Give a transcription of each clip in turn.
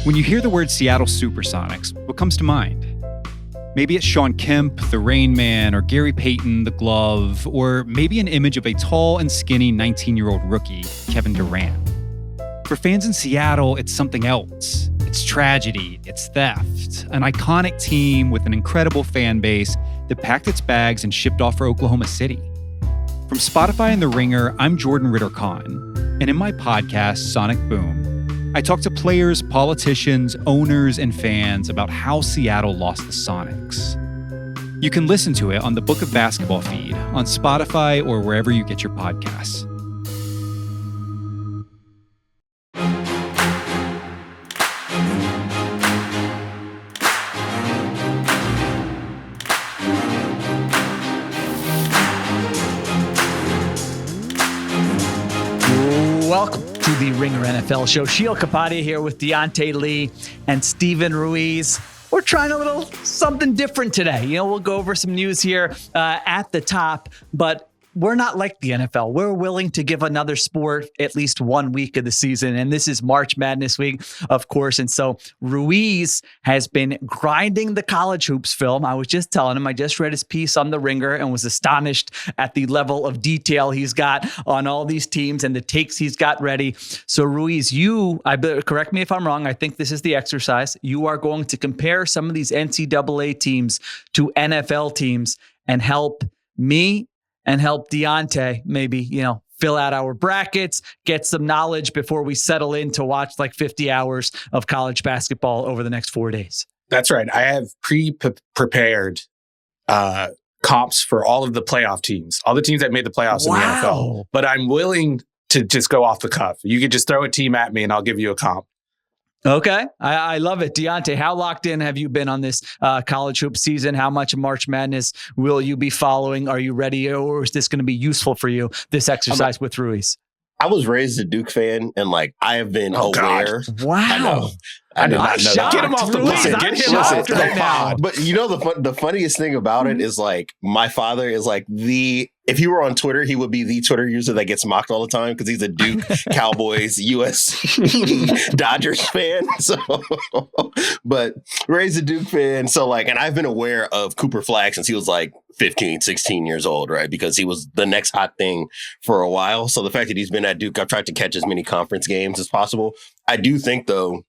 When you hear the word Seattle Supersonics, what comes to mind? Maybe it's Sean Kemp, the Rain Man, or Gary Payton, the Glove, or maybe an image of a tall and skinny 19-year-old rookie, Kevin Durant. For fans in Seattle, it's something else. It's tragedy, it's theft, an iconic team with an incredible fan base that packed its bags and shipped off for Oklahoma City. From Spotify and The Ringer, I'm Jordan Ritter-Kahn, and in my podcast, Sonic Boom, I talk to players, politicians, owners, and fans about how Seattle lost the Sonics. You can listen to it on the Book of Basketball feed, on Spotify, or wherever you get your podcasts. Welcome to the Ringer NFL show. Sheil Kapadia here with Diante Lee and Steven Ruiz. We're trying a little something different today. We'll go over some news here at the top, but we're not like the NFL. We're willing to give another sport at least 1 week of the season. And this is March Madness week, of course. And so Ruiz has been grinding the college hoops film. I was just telling him, I just read his piece on The Ringer and was astonished at the level of detail he's got on all these teams and the takes he's got ready. So Ruiz, correct me if I'm wrong, I think this is the exercise. You are going to compare some of these NCAA teams to NFL teams and help me and help Diante maybe, fill out our brackets, get some knowledge before we settle in to watch like 50 hours of college basketball over the next 4 days. That's right. I have prepared comps for all of the playoff teams, all the teams that made the playoffs in the NFL. But I'm willing to just go off the cuff. You could just throw a team at me and I'll give you a comp. Okay. I love it. Diante, how locked in have you been on this college hoop season? How much March Madness will you be following? Are you ready, or is this going to be useful for you, this exercise with Ruiz? I was raised a Duke fan, and I have been aware. God. Wow. I did not know that. Get him off the pod. Get him off the pod. But the funniest thing about it is my father is if he were on Twitter, he would be the Twitter user that gets mocked all the time because he's a Duke, Cowboys, USC, Dodgers fan. So, but raised a Duke fan. So and I've been aware of Cooper Flagg since he was 15, 16 years old, right? Because he was the next hot thing for a while. So the fact that he's been at Duke, I've tried to catch as many conference games as possible. I do think though,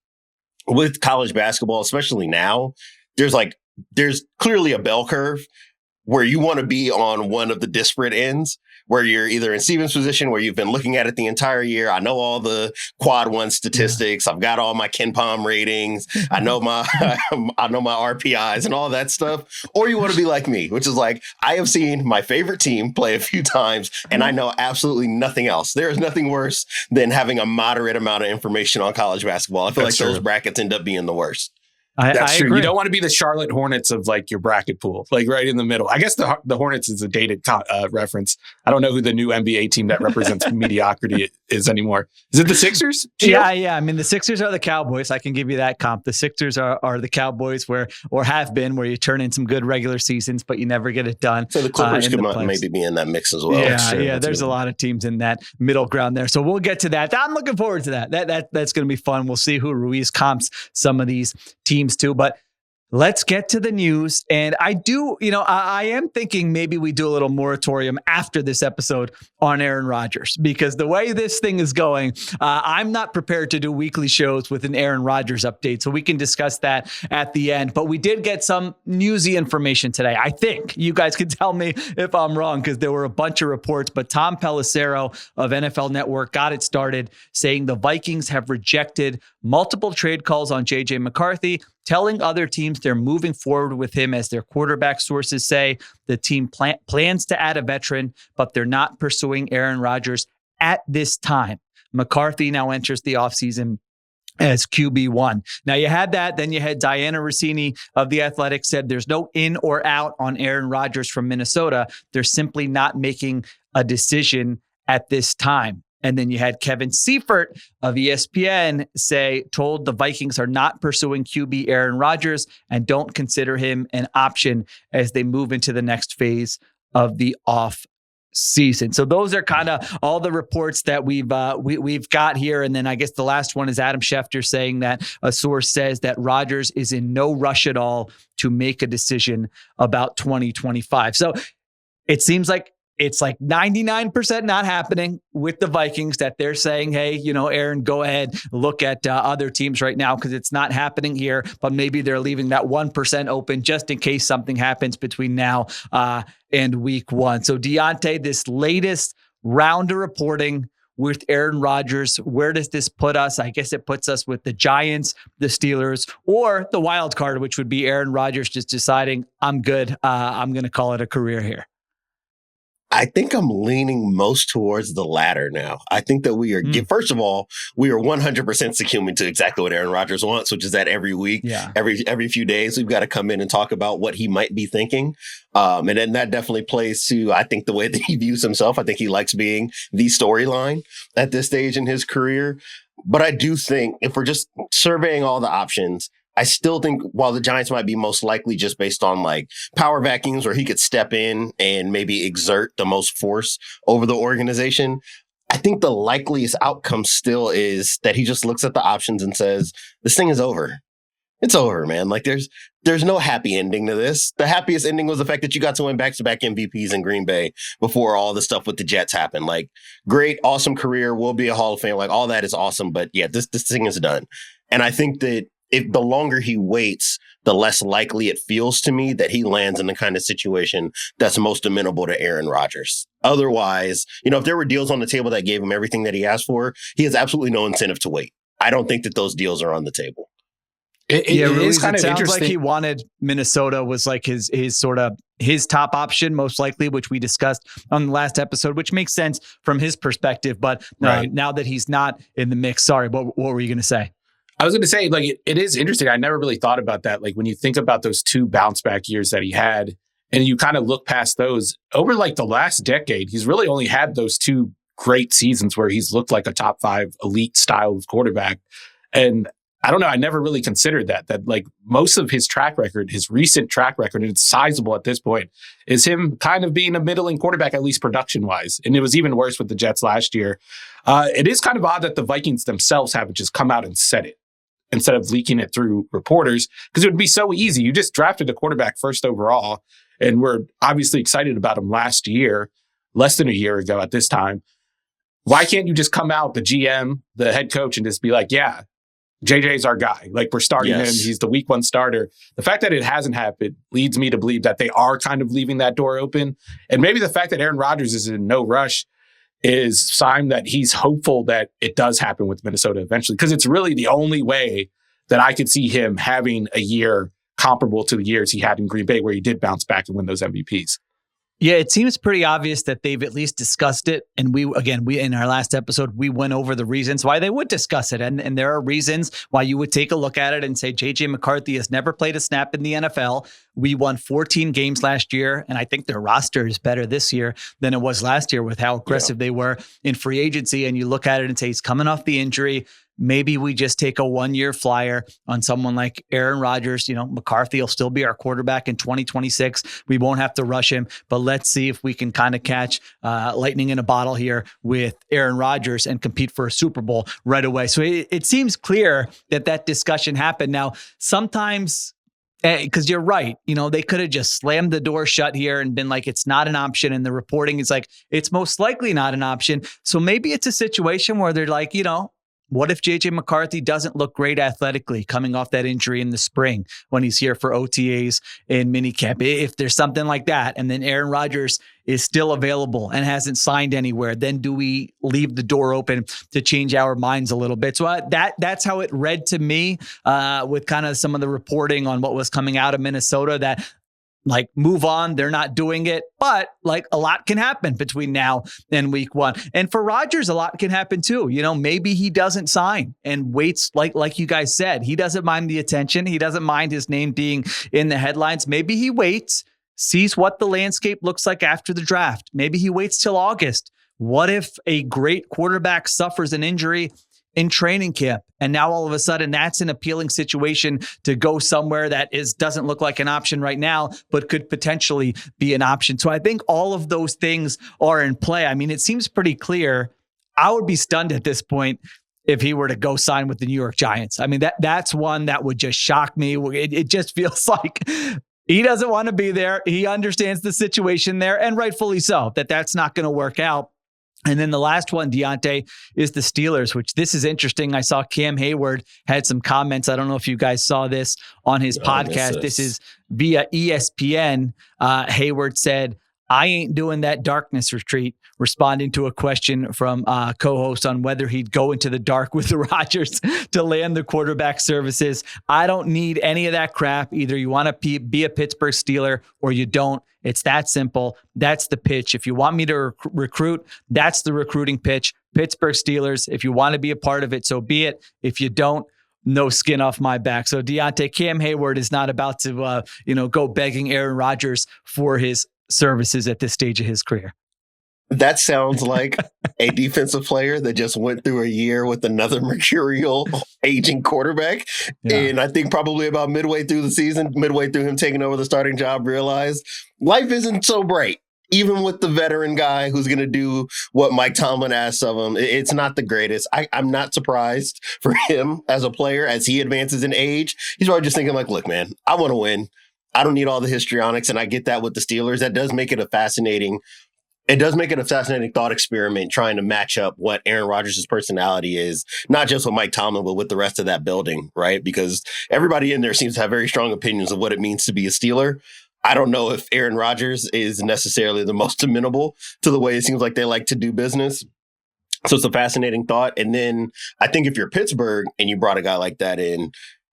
with college basketball, especially now, there's clearly a bell curve where you want to be on one of the disparate ends, where you're either in Steven's position, where you've been looking at it the entire year. I know all the quad one statistics. Yeah. I've got all my Ken Pom ratings. I know my RPIs and all that stuff. Or you want to be like me, which is I have seen my favorite team play a few times and I know absolutely nothing else. There is nothing worse than having a moderate amount of information on college basketball. I feel those brackets end up being the worst. That's true. Agree. You don't want to be the Charlotte Hornets of your bracket pool, right in the middle. I guess the Hornets is a dated reference. I don't know who the new NBA team that represents mediocrity is anymore. Is it the Sixers? Yeah. I mean, the Sixers are the Cowboys. I can give you that comp. The Sixers are the Cowboys where you turn in some good regular seasons, but you never get it done. So the Clippers could maybe be in that mix as well. Yeah. There's a lot of teams in that middle ground there. So we'll get to that. I'm looking forward to that. That's going to be fun. We'll see who Ruiz comps some of these teams too, but let's get to the news. And I am thinking maybe we do a little moratorium after this episode on Aaron Rodgers, because the way this thing is going, I'm not prepared to do weekly shows with an Aaron Rodgers update. So we can discuss that at the end. But we did get some newsy information today. I think you guys can tell me if I'm wrong, because there were a bunch of reports, but Tom Pelissero of NFL Network got it started saying the Vikings have rejected multiple trade calls on JJ McCarthy, telling other teams they're moving forward with him as their quarterback. Sources say the team plans to add a veteran, but they're not pursuing Aaron Rodgers at this time. McCarthy now enters the offseason as QB1. Now you had that. Then you had Diana Rossini of The Athletic said there's no in or out on Aaron Rodgers from Minnesota. They're simply not making a decision at this time. And then you had Kevin Seifert of ESPN told the Vikings are not pursuing QB Aaron Rodgers and don't consider him an option as they move into the next phase of the off season. So those are kind of all the reports that we've got here. And then I guess the last one is Adam Schefter saying that a source says that Rodgers is in no rush at all to make a decision about 2025. So it seems like it's like 99% not happening with the Vikings, that they're saying, hey, Aaron, go ahead, look at other teams right now because it's not happening here. But maybe they're leaving that 1% open just in case something happens between now and week 1. So Diante, this latest round of reporting with Aaron Rodgers, where does this put us? I guess it puts us with the Giants, the Steelers, or the wild card, which would be Aaron Rodgers just deciding, I'm good. I'm going to call it a career here. I think I'm leaning most towards the latter now. I think that we are, first of all, we are 100% succumbing to exactly what Aaron Rodgers wants, which is that every week, every few days, we've got to come in and talk about what he might be thinking. And then that definitely plays to, I think, the way that he views himself. I think he likes being the storyline at this stage in his career. But I do think if we're just surveying all the options, I still think while the Giants might be most likely just based on like power vacuums where he could step in and maybe exert the most force over the organization, I think the likeliest outcome still is that he just looks at the options and says, this thing is over. It's over, man. Like there's no happy ending to this. The happiest ending was the fact that you got to win back-to-back MVPs in Green Bay before all the stuff with the Jets happened. Like great, awesome career. We'll be a Hall of Fame. Like all that is awesome. But yeah, this thing is done. And I think that if the longer he waits, the less likely it feels to me that he lands in the kind of situation that's most amenable to Aaron Rodgers. Otherwise, if there were deals on the table that gave him everything that he asked for, he has absolutely no incentive to wait. I don't think that those deals are on the table. It is kind of sounds like he wanted Minnesota was like his sort of his top option, most likely, which we discussed on the last episode, which makes sense from his perspective. But now that he's not in the mix, sorry, what were you going to say? I was going to say, like, it is interesting. I never really thought about that. Like, when you think about those 2 bounce back years that he had, and you kind of look past those, over like the last decade, he's really only had those 2 great seasons where he's looked like a top 5 elite style of quarterback. And I don't know, I never really considered that like most of his track record, his recent track record, and it's sizable at this point, is him kind of being a middling quarterback, at least production wise. And it was even worse with the Jets last year. It is kind of odd that the Vikings themselves haven't just come out and said it, instead of leaking it through reporters, because it would be so easy. You just drafted a quarterback first overall, and we're obviously excited about him last year, less than a year ago at this time. Why can't you just come out, the GM, the head coach, and just be like, yeah, JJ's our guy. Like, we're starting him. He's the week 1 starter. The fact that it hasn't happened leads me to believe that they are kind of leaving that door open. And maybe the fact that Aaron Rodgers is in no rush is sign that he's hopeful that it does happen with Minnesota eventually, because it's really the only way that I could see him having a year comparable to the years he had in Green Bay, where he did bounce back and win those MVPs. Yeah, it seems pretty obvious that they've at least discussed it. And we in our last episode, we went over the reasons why they would discuss it. And there are reasons why you would take a look at it and say, JJ McCarthy has never played a snap in the NFL. We won 14 games last year. And I think their roster is better this year than it was last year with how aggressive they were in free agency. And you look at it and say, he's coming off the injury. Maybe we just take a 1-year flyer on someone like Aaron Rodgers. McCarthy will still be our quarterback in 2026. We won't have to rush him, but let's see if we can kind of catch lightning in a bottle here with Aaron Rodgers and compete for a Super Bowl right away. So it seems clear that discussion happened. Now, sometimes, because you're right, they could have just slammed the door shut here and been like, it's not an option. And the reporting is like, it's most likely not an option. So maybe it's a situation where they're like, what if JJ McCarthy doesn't look great athletically coming off that injury in the spring when he's here for OTAs and minicamp? If there's something like that, and then Aaron Rodgers is still available and hasn't signed anywhere, then do we leave the door open to change our minds a little bit? So that's how it read to me with kind of some of the reporting on what was coming out of Minnesota, that like, move on. They're not doing it, but like, a lot can happen between now and week 1. And for Rodgers, a lot can happen too. Maybe he doesn't sign and waits. Like you guys said, he doesn't mind the attention. He doesn't mind his name being in the headlines. Maybe he waits, sees what the landscape looks like after the draft. Maybe he waits till August. What if a great quarterback suffers an injury in training camp. And now all of a sudden that's an appealing situation to go somewhere that doesn't look like an option right now, but could potentially be an option. So I think all of those things are in play. I mean, it seems pretty clear. I would be stunned at this point if he were to go sign with the New York Giants. I mean, that's one that would just shock me. It just feels like he doesn't want to be there. He understands the situation there, and rightfully so, that's not going to work out. And then the last one, Diante, is the Steelers, which this is interesting. I saw Cam Hayward had some comments. I don't know if you guys saw this on his podcast. This is via ESPN. Hayward said, "I ain't doing that darkness retreat," responding to a question from co-host on whether he'd go into the dark with the Rodgers to land the quarterback services. "I don't need any of that crap. Either you want to be a Pittsburgh Steeler or you don't. It's that simple. That's the pitch. If you want me to recruit, that's the recruiting pitch. Pittsburgh Steelers. If you want to be a part of it, so be it. If you don't, no skin off my back." So Diante, Cam Hayward is not about to go begging Aaron Rodgers for his services at this stage of his career. That sounds like a defensive player that just went through a year with another mercurial aging quarterback. Yeah. And I think probably about midway through the season, midway through him taking over the starting job, realized life isn't so bright. Even with the veteran guy who's going to do what Mike Tomlin asks of him, it's not the greatest. I'm not surprised for him as a player as he advances in age. He's probably just thinking like, look, man, I want to win. I don't need all the histrionics. And I get that with the Steelers. That does make it a fascinating thought experiment trying to match up what Aaron Rodgers' personality is, not just with Mike Tomlin, but with the rest of that building, right? Because everybody in there seems to have very strong opinions of what it means to be a Steeler. I don't know if Aaron Rodgers is necessarily the most amenable to the way it seems like they like to do business. So it's a fascinating thought. And then I think if you're Pittsburgh and you brought a guy like that in,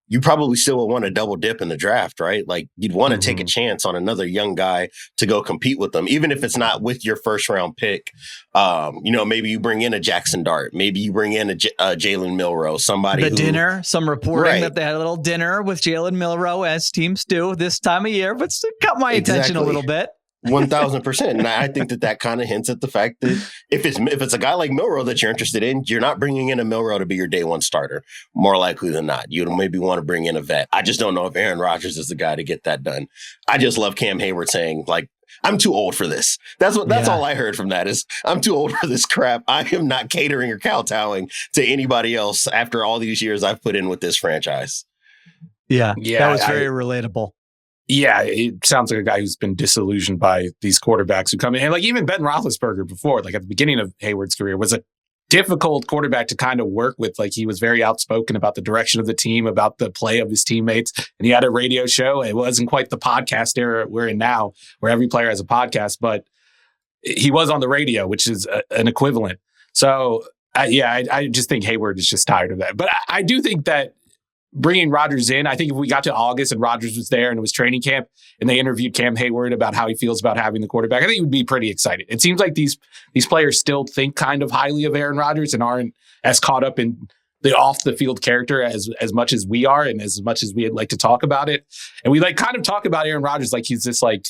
you probably still would want to double dip in the draft, right? Like you'd want to take a chance on another young guy to go compete with them, even if it's not with your first round pick. Maybe you bring in a Jackson Dart, maybe you bring in a Jalen Milroe, somebody. Dinner, some reporting that they had a little dinner with Jalen Milroe, as teams do this time of year, but it caught my attention a little bit. 1,000%. And I think that kind of hints at the fact that if it's a guy like Milroe that you're interested in, you're not bringing in a Milroe to be your day one starter. More likely than not, you'd maybe want to bring in a vet. I just don't know if Aaron Rodgers is the guy to get that done. I just love Cam Hayward saying, like, I'm too old for this. That's all I heard from that is I'm too old for this crap. I am not catering or kowtowing to anybody else after all these years I've put in with this franchise. Yeah, that was very relatable. Yeah, it sounds like a guy who's been disillusioned by these quarterbacks who come in. And like even Ben Roethlisberger before, like at the beginning of Hayward's career, was a difficult quarterback to kind of work with. Like he was very outspoken about the direction of the team, about the play of his teammates. And he had a radio show. It wasn't quite the podcast era we're in now, where every player has a podcast, but he was on the radio, which is an equivalent. So I just think Hayward is just tired of that. But I do think that bringing Rodgers in, I think if we got to August and Rodgers was there and it was training camp and they interviewed Cam Hayward about how he feels about having the quarterback, I think he would be pretty excited. It seems like these players still think kind of highly of Aaron Rodgers and aren't as caught up in the off the field character as much as we are and as much as we'd like to talk about it. And we like kind of talk about Aaron Rodgers like he's this like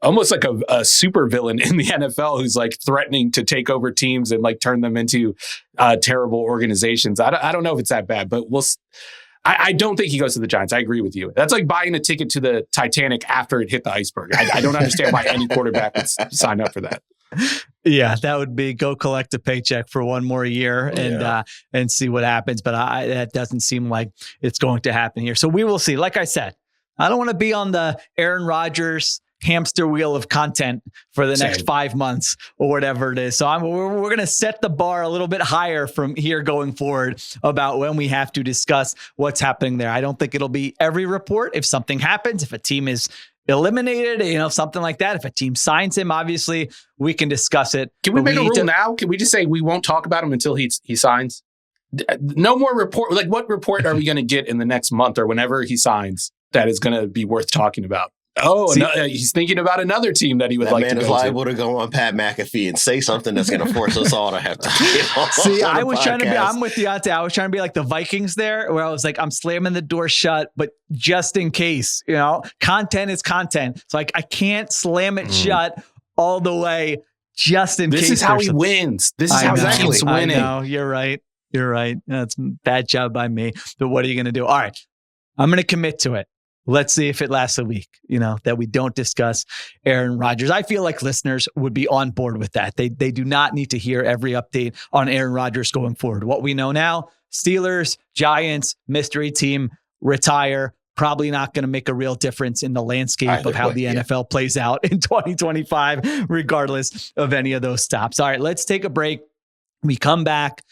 almost like a super villain in the NFL who's like threatening to take over teams and like turn them into terrible organizations. I don't know if it's that bad, but I don't think he goes to the Giants. I agree with you. That's like buying a ticket to the Titanic after it hit the iceberg. I don't understand why any quarterback would sign up for that. Yeah, that would be go collect a paycheck for one more year and see what happens. But that doesn't seem like it's going to happen here. So we will see. Like I said, I don't want to be on the Aaron Rodgers hamster wheel of content for the next 5 months or whatever it is. So we're going to set the bar a little bit higher from here going forward about when we have to discuss what's happening there. I don't think it'll be every report. If something happens, if a team is eliminated, something like that, if a team signs him, obviously we can discuss it. Can we make a rule now? Can we just say we won't talk about him until he signs? No more report. Like what report are we going to get in the next month or whenever he signs that is going to be worth talking about? Oh, he's thinking about another team that he would like to go to. That man is liable to go on Pat McAfee and say something that's going to force us all to have to get on. See, I was trying to be, I'm with Diante. I was trying to be like the Vikings there, where I was like, I'm slamming the door shut, but just in case, content is content. So like, I can't slam it shut all the way just in case. This is how he wins. This is how he keeps winning. I know, you're right. You're right. That's a bad job by me. But what are you going to do? All right. I'm going to commit to it. Let's see if it lasts a week, that we don't discuss Aaron Rodgers. I feel like listeners would be on board with that. They do not need to hear every update on Aaron Rodgers going forward. What we know now, Steelers, Giants, mystery team, retire. Probably not going to make a real difference in the landscape of how the NFL plays out in 2025, regardless of any of those stops. All right, let's take a break. We come back.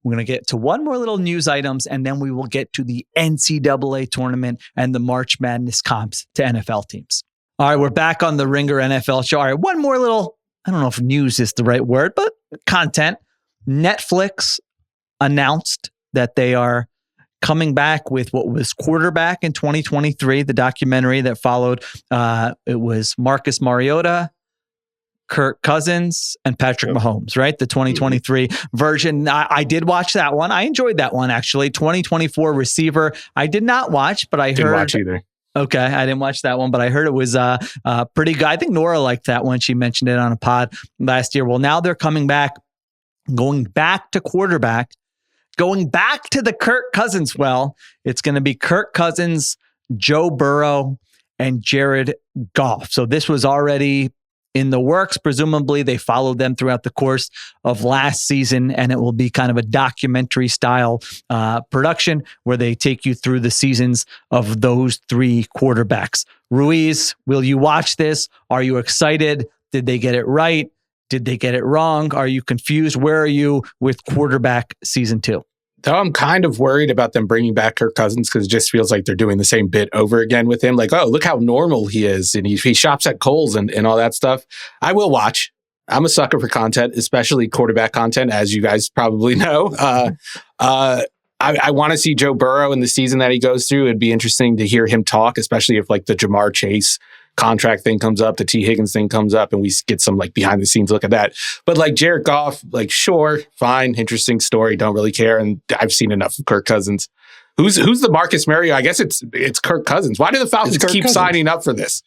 We're going to get to one more little news items, and then we will get to the NCAA tournament and the March Madness comps to NFL teams. All right, we're back on the Ringer NFL show. All right, one more little, I don't know if news is the right word, but content. Netflix announced that they are coming back with what was Quarterback in 2023, the documentary that followed. It was Marcus Mariota, Kirk Cousins, and Patrick Mahomes, right? The 2023 version. I did watch that one. I enjoyed that one, actually. 2024 receiver. I did not watch, but I Didn't watch either. Okay, I didn't watch that one, but I heard it was pretty good. I think Nora liked that one. She mentioned it on a pod last year. Well, now they're coming back, going back to quarterback, going back to the Kirk Cousins well. It's going to be Kirk Cousins, Joe Burrow, and Jared Goff. So this was already in the works. Presumably, they followed them throughout the course of last season, and it will be kind of a documentary style production where they take you through the seasons of those three quarterbacks. Ruiz, will you watch this? Are you excited? Did they get it right? Did they get it wrong? Are you confused? Where are you with quarterback season 2? Though I'm kind of worried about them bringing back Kirk Cousins because it just feels like they're doing the same bit over again with him. Like, oh, look how normal he is. And he shops at Kohl's and all that stuff. I will watch. I'm a sucker for content, especially quarterback content, as you guys probably know. I want to see Joe Burrow in the season that he goes through. It'd be interesting to hear him talk, especially if like the Jamar Chase contract thing comes up, the T. Higgins thing comes up, and we get some like behind the scenes look at that. But like Jared Goff, like sure, fine, interesting story, don't really care. And I've seen enough of Kirk Cousins. Who's the Marcus Mariota? I guess it's Kirk Cousins. Why do the Falcons keep signing up for this?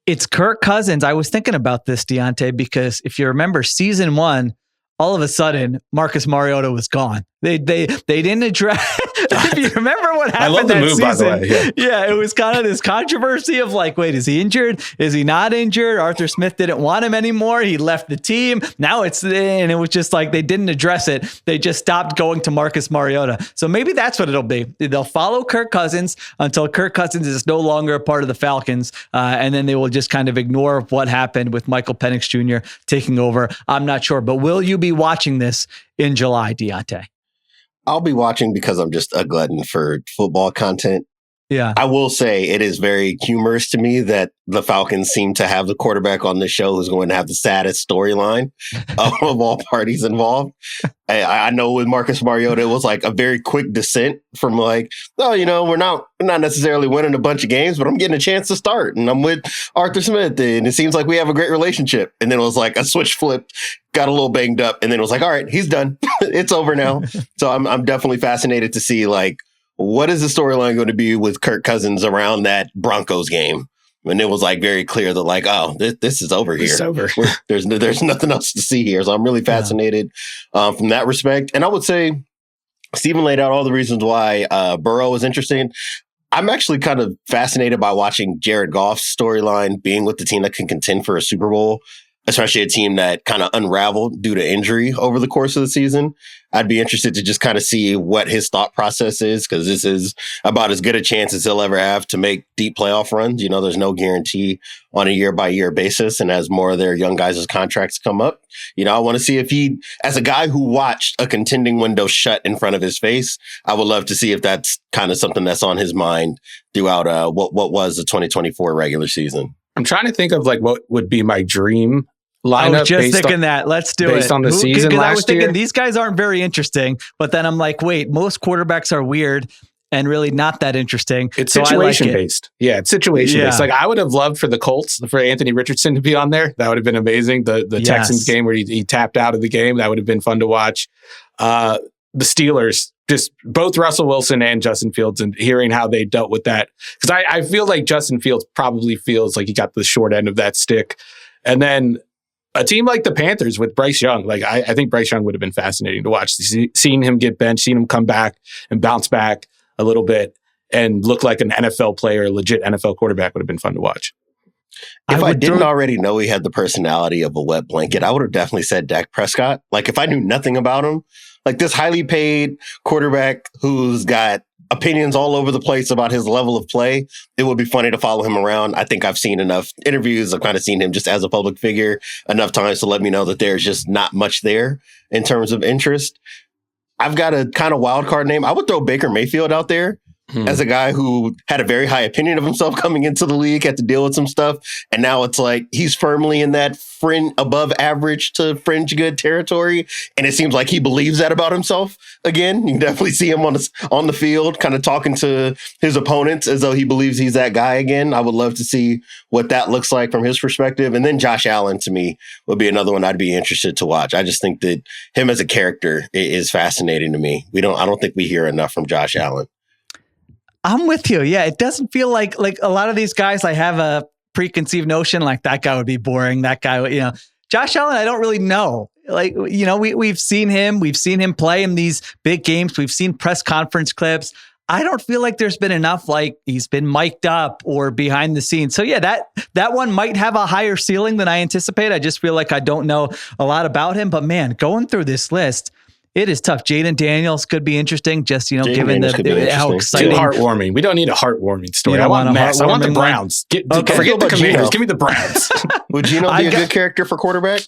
It's Kirk Cousins. I was thinking about this, Diante, because if you remember season 1, all of a sudden, Marcus Mariota was gone. They didn't address. If you remember what happened, I love the move, season, by the way. Yeah, it was kind of this controversy of like, wait, is he injured? Is he not injured? Arthur Smith didn't want him anymore. He left the team. Now and it was just like they didn't address it. They just stopped going to Marcus Mariota. So maybe that's what it'll be. They'll follow Kirk Cousins until Kirk Cousins is no longer a part of the Falcons, and then they will just kind of ignore what happened with Michael Penix Jr. taking over. I'm not sure, but will you be watching this in July, Diante? I'll be watching because I'm just a glutton for football content. Yeah. I will say it is very humorous to me that the Falcons seem to have the quarterback on the show who's going to have the saddest storyline of all parties involved. I know with Marcus Mariota, it was like a very quick descent from like, oh, we're not necessarily winning a bunch of games, but I'm getting a chance to start. And I'm with Arthur Smith, and it seems like we have a great relationship. And then it was like a switch flipped, got a little banged up, and then it was like, all right, he's done. It's over now. So I'm definitely fascinated to see like, what is the storyline going to be with Kirk Cousins around that Broncos game? And it was like very clear that like, oh, this is over here. It's over. There's nothing else to see here. So I'm really fascinated from that respect. And I would say Stephen laid out all the reasons why Burrow is interesting. I'm actually kind of fascinated by watching Jared Goff's storyline being with the team that can contend for a Super Bowl, especially a team that kind of unraveled due to injury over the course of the season. I'd be interested to just kind of see what his thought process is, because this is about as good a chance as he'll ever have to make deep playoff runs. There's no guarantee on a year-by-year basis. And as more of their young guys' contracts come up, I want to see if he, as a guy who watched a contending window shut in front of his face, I would love to see if that's kind of something that's on his mind throughout what was the 2024 regular season. I'm trying to think of like what would be my dream lineup. I was just thinking that. Let's do it. Based on the season last I was thinking year. These guys aren't very interesting, but then I'm like, wait, most quarterbacks are weird and really not that interesting. It's situation based. Yeah, it's situation based. Like I would have loved for the Colts, for Anthony Richardson to be on there. That would have been amazing. The Texans game where he tapped out of the game, that would have been fun to watch. The Steelers, just both Russell Wilson and Justin Fields, and hearing how they dealt with that. Because I feel like Justin Fields probably feels like he got the short end of that stick. And then a team like the Panthers with Bryce Young, like I think Bryce Young would have been fascinating to watch. Seeing him get benched, seeing him come back and bounce back a little bit and look like an NFL player, a legit NFL quarterback would have been fun to watch. If I didn't already know he had the personality of a wet blanket, I would have definitely said Dak Prescott. Like if I knew nothing about him, like this highly paid quarterback who's got opinions all over the place about his level of play, it would be funny to follow him around. I think I've seen enough interviews. I've kind of seen him just as a public figure enough times to let me know that there's just not much there in terms of interest. I've got a kind of wild card name. I would throw Baker Mayfield out there as a guy who had a very high opinion of himself coming into the league, had to deal with some stuff. And now it's like he's firmly in that above average to fringe good territory. And it seems like he believes that about himself again. You can definitely see him on the field, kind of talking to his opponents as though he believes he's that guy again. I would love to see what that looks like from his perspective. And then Josh Allen, to me, would be another one I'd be interested to watch. I just think that him as a character is fascinating to me. I don't think we hear enough from Josh Allen. I'm with you. Yeah, it doesn't feel like a lot of these guys, I have a preconceived notion like that guy would be boring. That guy, Josh Allen, I don't really know. Like, we've seen him play in these big games. We've seen press conference clips. I don't feel like there's been enough like he's been mic'd up or behind the scenes. So yeah, that one might have a higher ceiling than I anticipate. I just feel like I don't know a lot about him. But man, going through this list, it is tough. Jaden Daniels could be interesting, just, given how exciting. Too heartwarming. We don't need a heartwarming story. I want the Browns. Forget the Commanders. Give me the Browns. Would Geno be a good character for quarterback?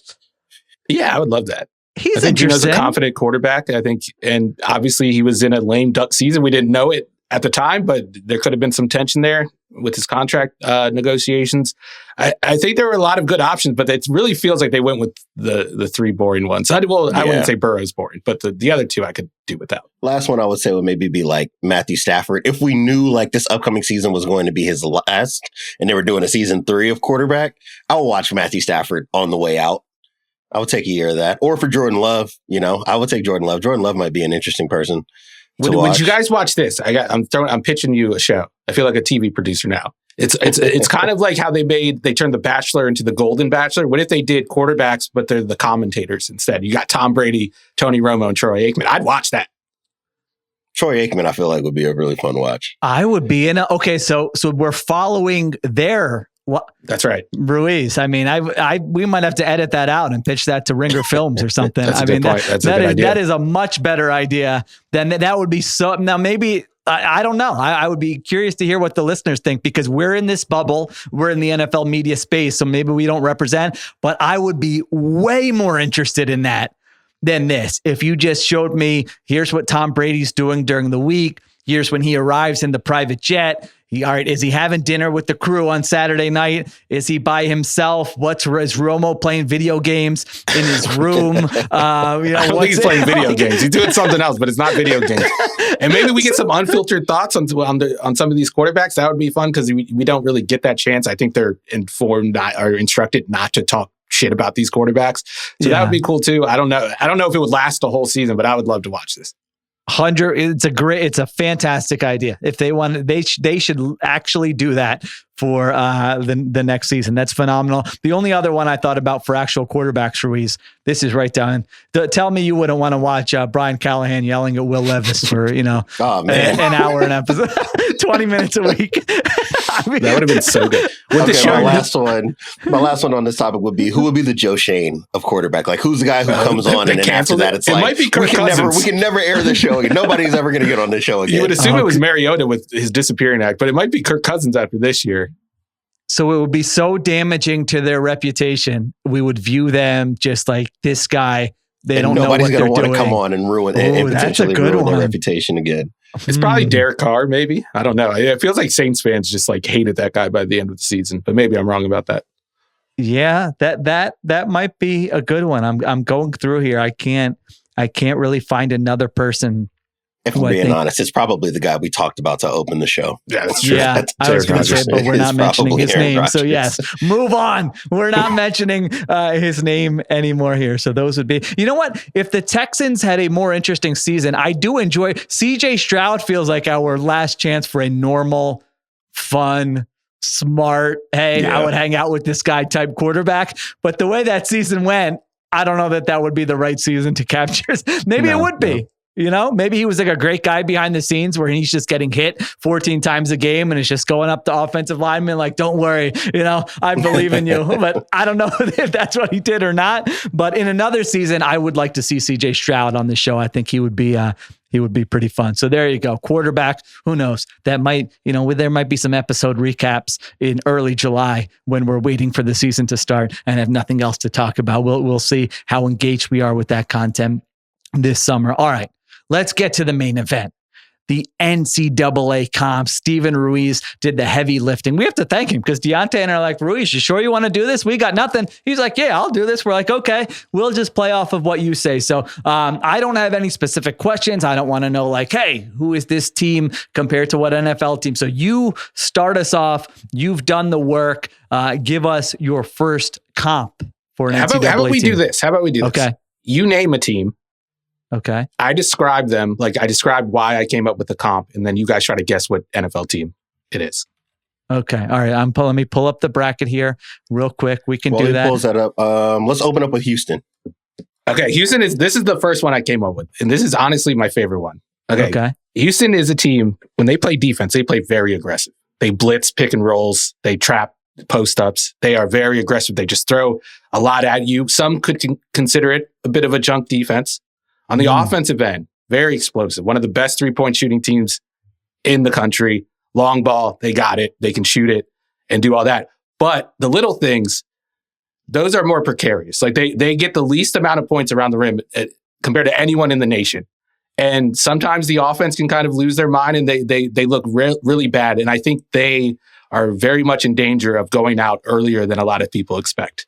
Yeah, I would love that. He's I think interesting. Geno's a confident quarterback. I think, and obviously he was in a lame duck season. We didn't know it at the time, but there could have been some tension there with his contract negotiations. I think there were a lot of good options, but it really feels like they went with the three boring ones. I wouldn't say Burrow's boring, but the other two I could do without. Last one I would say would maybe be like Matthew Stafford. If we knew like this upcoming season was going to be his last and they were doing a season 3 of quarterback, I would watch Matthew Stafford on the way out. I would take a year of that. Or for Jordan Love, I would take Jordan Love. Jordan Love might be an interesting person. Would you guys watch this? I'm pitching you a show. I feel like a TV producer now. It's kind of like how they turned The Bachelor into The Golden Bachelor. What if they did quarterbacks, but they're the commentators instead? You got Tom Brady, Tony Romo, and Troy Aikman. I'd watch that. Troy Aikman, I feel like would be a really fun watch. I would be okay. So we're following their. What? That's right. Ruiz. I mean, we might have to edit that out and pitch that to Ringer Films or something. That is a much better idea than that would be. So now maybe, I don't know. I would be curious to hear what the listeners think, because we're in this bubble. We're in the NFL media space. So maybe we don't represent, but I would be way more interested in that than this. If you just showed me, here's what Tom Brady's doing during the week. Here's when he arrives in the private jet. Is he having dinner with the crew on Saturday night? Is he by himself? Is Romo playing video games in his room? I don't think he's playing video games. He's doing something else, but it's not video games. And maybe we get some unfiltered thoughts on some of these quarterbacks. That would be fun, because we don't really get that chance. I think they're informed or instructed not to talk shit about these quarterbacks. So that would be cool too. I don't know if it would last the whole season, but I would love to watch this. 100. It's a fantastic idea. If they want, they should actually do that for the next season. That's phenomenal. The only other one I thought about for actual quarterbacks, Ruiz, this is right down. Tell me you wouldn't want to watch Brian Callahan yelling at Will Levis for an hour an episode, 20 minutes a week. That would have been so good. My last one on this topic would be, who would be the Joe Shane of quarterback? Like, who's the guy who comes on and then after that it's like, might be Kirk Cousins. We can never air the show again. Nobody's ever going to get on this show again. You would assume it was Mariota with his disappearing act, but it might be Kirk Cousins after this year. So it would be so damaging to their reputation. We would view them just like, this guy, they don't know what they're doing. Nobody's going to want to come on and ruin and potentially ruin their reputation again. It's probably Derek Carr, maybe. I don't know. It feels like Saints fans just like hated that guy by the end of the season, but maybe I'm wrong about that. Yeah, that might be a good one. I'm going through here. I can't really find another person. If we're being honest, it's probably the guy we talked about to open the show. Yeah, that's true. Yeah, I was going to say, but we're not mentioning his name. Rodgers. So yes, move on. We're not mentioning his name anymore here. So those would be, you know what? If the Texans had a more interesting season, I do enjoy CJ Stroud. Feels like our last chance for a normal, fun smart, hey, I would hang out with this guy type quarterback. But the way that season went, I don't know that would be the right season to capture. Maybe it would be. You know, maybe he was like a great guy behind the scenes where he's just getting hit 14 times a game and it's just going up to offensive linemen like, don't worry, you know, I believe in you. But I don't know if that's what he did or not. But in another season, I would like to see CJ Stroud on the show. I think he would be pretty fun. So there you go. Quarterback, who knows? That might, you know, there might be some episode recaps in early July when we're waiting for the season to start and have nothing else to talk about. We'll see how engaged we are with that content this summer. All right. Let's get to the main event. The NCAA comp. Steven Ruiz did the heavy lifting. We have to thank him because Diante and I are like, Ruiz, you sure you want to do this? We got nothing. He's like, yeah, I'll do this. We're like, okay, we'll just play off of what you say. So I don't have any specific questions. I don't want to know like, hey, who is this team compared to what NFL team? So you start us off. You've done the work. Give us your first comp for an NCAA team. How about we do this? Okay. You name a team. Okay. I described them, like I described why I came up with the comp, and then you guys try to guess what NFL team it is. Okay. All right. Let me pull up the bracket here real quick. We can do that. Pulls that up. Let's open up with Houston. Okay. This is the first one I came up with, and this is honestly my favorite one. Okay. Houston is a team, when they play defense, they play very aggressive. They blitz, pick and rolls, they trap post ups. They are very aggressive. They just throw a lot at you. Some could consider it a bit of a junk defense. On the offensive end, very explosive. One of the best 3-point shooting teams in the country. Long ball, they got it. They can shoot it and do all that. But the little things, those are more precarious. Like they get the least amount of points around the rim compared to anyone in the nation. And sometimes the offense can kind of lose their mind and they look really bad. And I think they are very much in danger of going out earlier than a lot of people expect.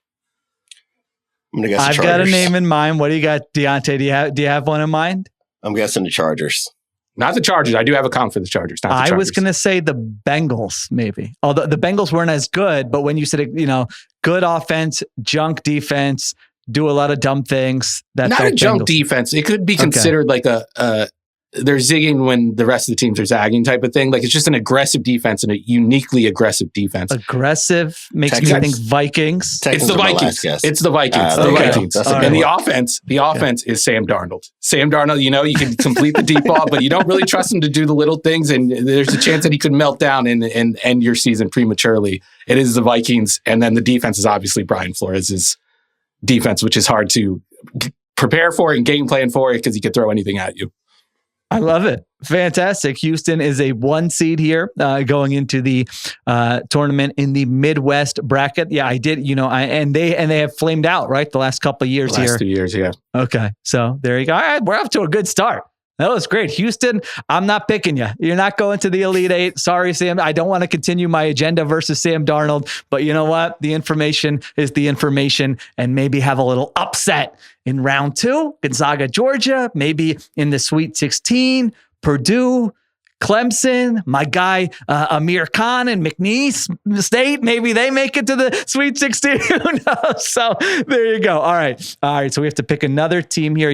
I've got a name in mind. What do you got, Diante? Do you have one in mind? I'm guessing the Chargers. Not the Chargers. I do have a comp for the Chargers. Not the Chargers. I was going to say the Bengals, maybe. Although the Bengals weren't as good, but when you said, you know, good offense, junk defense, do a lot of dumb things. Not a junk defense. It could be considered like they're zigging when the rest of the teams are zagging type of thing. Like it's just an aggressive defense and a uniquely aggressive defense. Aggressive makes me think Vikings. It's the Vikings. It's the Vikings. The Vikings. And the offense is Sam Darnold. Sam Darnold, you know, you can complete the deep ball, but you don't really trust him to do the little things. And there's a chance that he could melt down and end your season prematurely. It is the Vikings. And then the defense is obviously Brian Flores' defense, which is hard to prepare for and game plan for because he could throw anything at you. I love it. Fantastic. Houston is a 1 seed here going into the tournament in the Midwest bracket. Yeah, I did, you know, and they have flamed out, right? The last couple of years here. Last 2 years, yeah. Okay. So there you go. All right, we're off to a good start. That was great. Houston, I'm not picking you. You're not going to the Elite Eight. Sorry, Sam. I don't want to continue my agenda versus Sam Darnold, but you know what? The information is the information, and maybe have a little upset in round 2. Gonzaga, Georgia, maybe in the Sweet 16, Purdue, Clemson, my guy Amir Khan and McNeese State, maybe they make it to the Sweet 16. Who knows? So there you go. All right. So we have to pick another team here.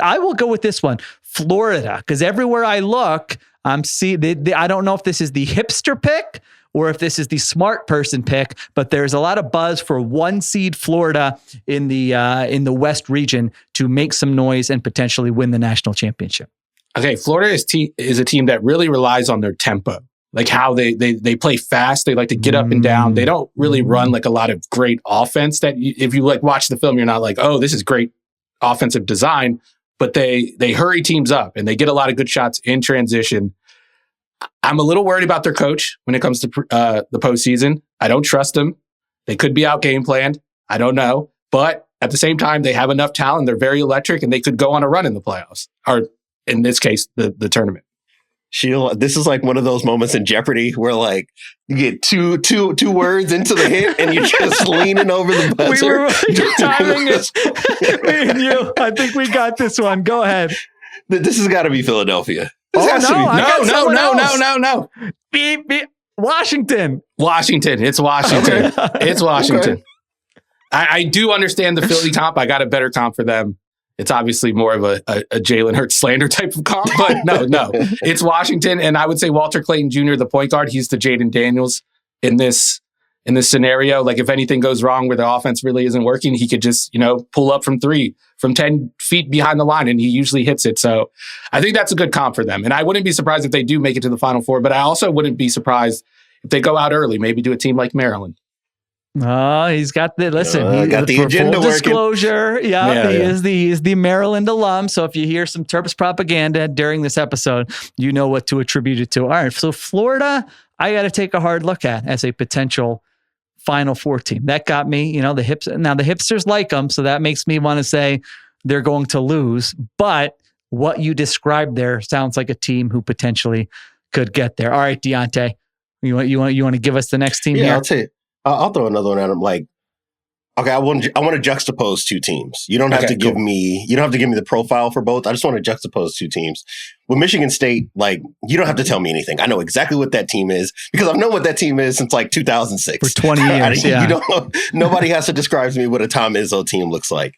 I will go with this one, Florida, because everywhere I look, I don't know if this is the hipster pick or if this is the smart person pick, but there's a lot of buzz for 1 seed Florida in the West region to make some noise and potentially win the national championship. Okay, Florida is a team that really relies on their tempo, like how they play fast. They like to get up and down. They don't really run like a lot of great offense that if you like watch the film, you're not like, oh, this is great offensive design, but they hurry teams up and they get a lot of good shots in transition. I'm a little worried about their coach when it comes to the postseason. I don't trust them. They could be out game planned. I don't know. But at the same time, they have enough talent. They're very electric and they could go on a run in the playoffs, or in this case, the tournament. Sheil, this is like one of those moments in Jeopardy where like you get two words into the hint and you're just leaning over the buzzer. We were timing it. Me and you. I think we got this one. Go ahead. This has got to be Philadelphia. No. Beep. Washington. It's Washington. Okay. It's Washington. Okay. I do understand the Philly comp. I got a better comp for them. It's obviously more of a Jalen Hurts slander type of comp, but no. It's Washington, and I would say Walter Clayton Jr., the point guard, he's the Jaden Daniels in this scenario. Like if anything goes wrong where the offense really isn't working, he could just, pull up from 3 from 10 feet behind the line, and he usually hits it. So I think that's a good comp for them. And I wouldn't be surprised if they do make it to the Final Four, but I also wouldn't be surprised if they go out early, maybe do a team like Maryland. Oh, he's got the got the agenda full working. disclosure. He is the Maryland alum. So if you hear some Terps propaganda during this episode, you know what to attribute it to. All right, so Florida, I got to take a hard look at as a potential Final Four team. That got me, the hips. Now the hipsters like them, so that makes me want to say they're going to lose. But what you described there sounds like a team who potentially could get there. All right, Diante, you want to give us the next team here? I'll tell you. I'll throw another one at him. Like, okay, I want to juxtapose 2 teams. You don't have to give me the profile for both. I just want to juxtapose 2 teams. With Michigan State, like, you don't have to tell me anything. I know exactly what that team is because I've known what that team is since like 2006. For 20 years, Nobody has to describe to me what a Tom Izzo team looks like.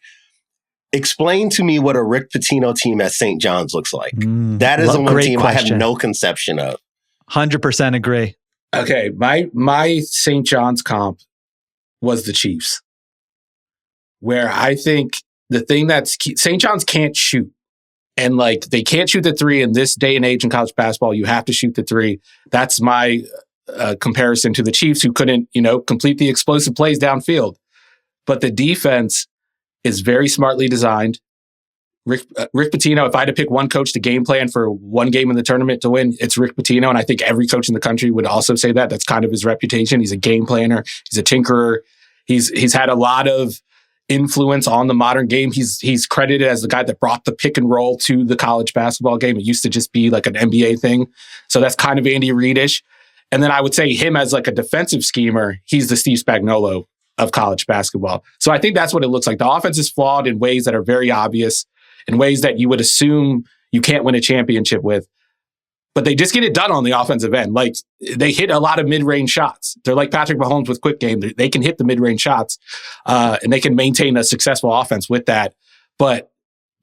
Explain to me what a Rick Pitino team at St. John's looks like. That is the one team question. I have no conception of. 100% agree. Okay, my St. John's comp was the Chiefs, where I think the thing that's St. John's can't shoot. And like they can't shoot the 3 in this day and age in college basketball. You have to shoot the 3. That's my comparison to the Chiefs, who couldn't, complete the explosive plays downfield. But the defense is very smartly designed. Rick Pitino, if I had to pick one coach to game plan for one game in the tournament to win, it's Rick Pitino. And I think every coach in the country would also say that. That's kind of his reputation. He's a game planner. He's a tinkerer. He's had a lot of influence on the modern game. He's credited as the guy that brought the pick and roll to the college basketball game. It used to just be like an NBA thing. So that's kind of Andy Reid-ish. And then I would say him as like a defensive schemer, he's the Steve Spagnuolo of college basketball. So I think that's what it looks like. The offense is flawed in ways that are very obvious, in ways that you would assume you can't win a championship with. But they just get it done on the offensive end. Like they hit a lot of mid-range shots. They're like Patrick Mahomes with quick game. They can hit the mid-range shots and they can maintain a successful offense with that. But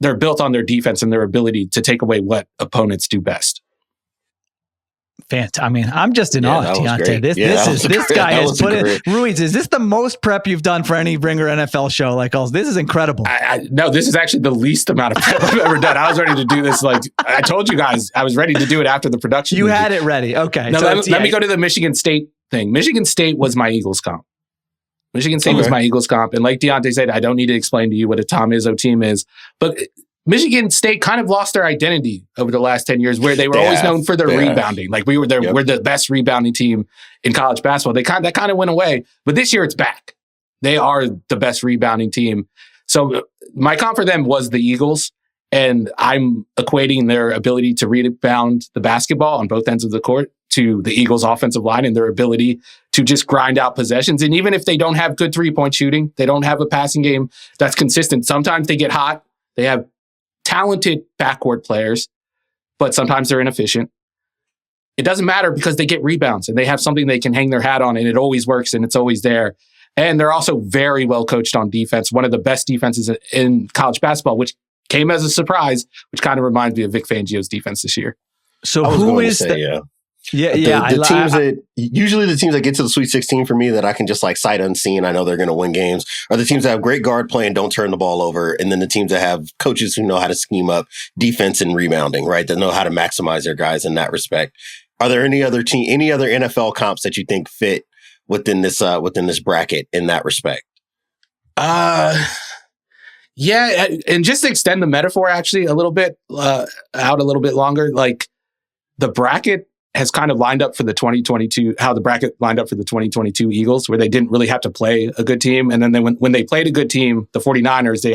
they're built on their defense and their ability to take away what opponents do best. Fantastic. I mean, I'm just in awe of Diante. This guy has put it. Ruiz, is this the most prep you've done for any Ringer NFL show? Like, this is incredible. No, this is actually the least amount of prep I've ever done. I was ready to do this. Like I told you guys, I was ready to do it after the production. You had it ready. Okay. No, let me go to the Michigan State thing. Michigan State was my Eagles comp. Michigan State was my Eagles comp. And like Diante said, I don't need to explain to you what a Tom Izzo team is. But Michigan State kind of lost their identity over the last 10 years, where they were always known for their rebounding. Like we're the best rebounding team in college basketball. That kind of went away, but this year it's back. They are the best rebounding team. So my comp for them was the Eagles, and I'm equating their ability to rebound the basketball on both ends of the court to the Eagles' offensive line and their ability to just grind out possessions. And even if they don't have good 3-point shooting, they don't have a passing game that's consistent. Sometimes they get hot. They have talented backcourt players, but sometimes they're inefficient. It doesn't matter because they get rebounds and they have something they can hang their hat on, and it always works and it's always there. And they're also very well coached on defense, one of the best defenses in college basketball, which came as a surprise, which kind of reminds me of Vic Fangio's defense this year. So who is the teams that usually the teams that get to the Sweet 16 for me that I can just like sight unseen, I know they're going to win games, are the teams that have great guard play and don't turn the ball over, and then the teams that have coaches who know how to scheme up defense and rebounding, right? That know how to maximize their guys in that respect. Are there any other NFL comps that you think fit within this bracket in that respect? Yeah, and just to extend the metaphor actually a little bit out a little bit longer, like the bracket has kind of lined up for the 2022, how the bracket lined up for the 2022 Eagles, where they didn't really have to play a good team. And then when they played a good team, the 49ers, they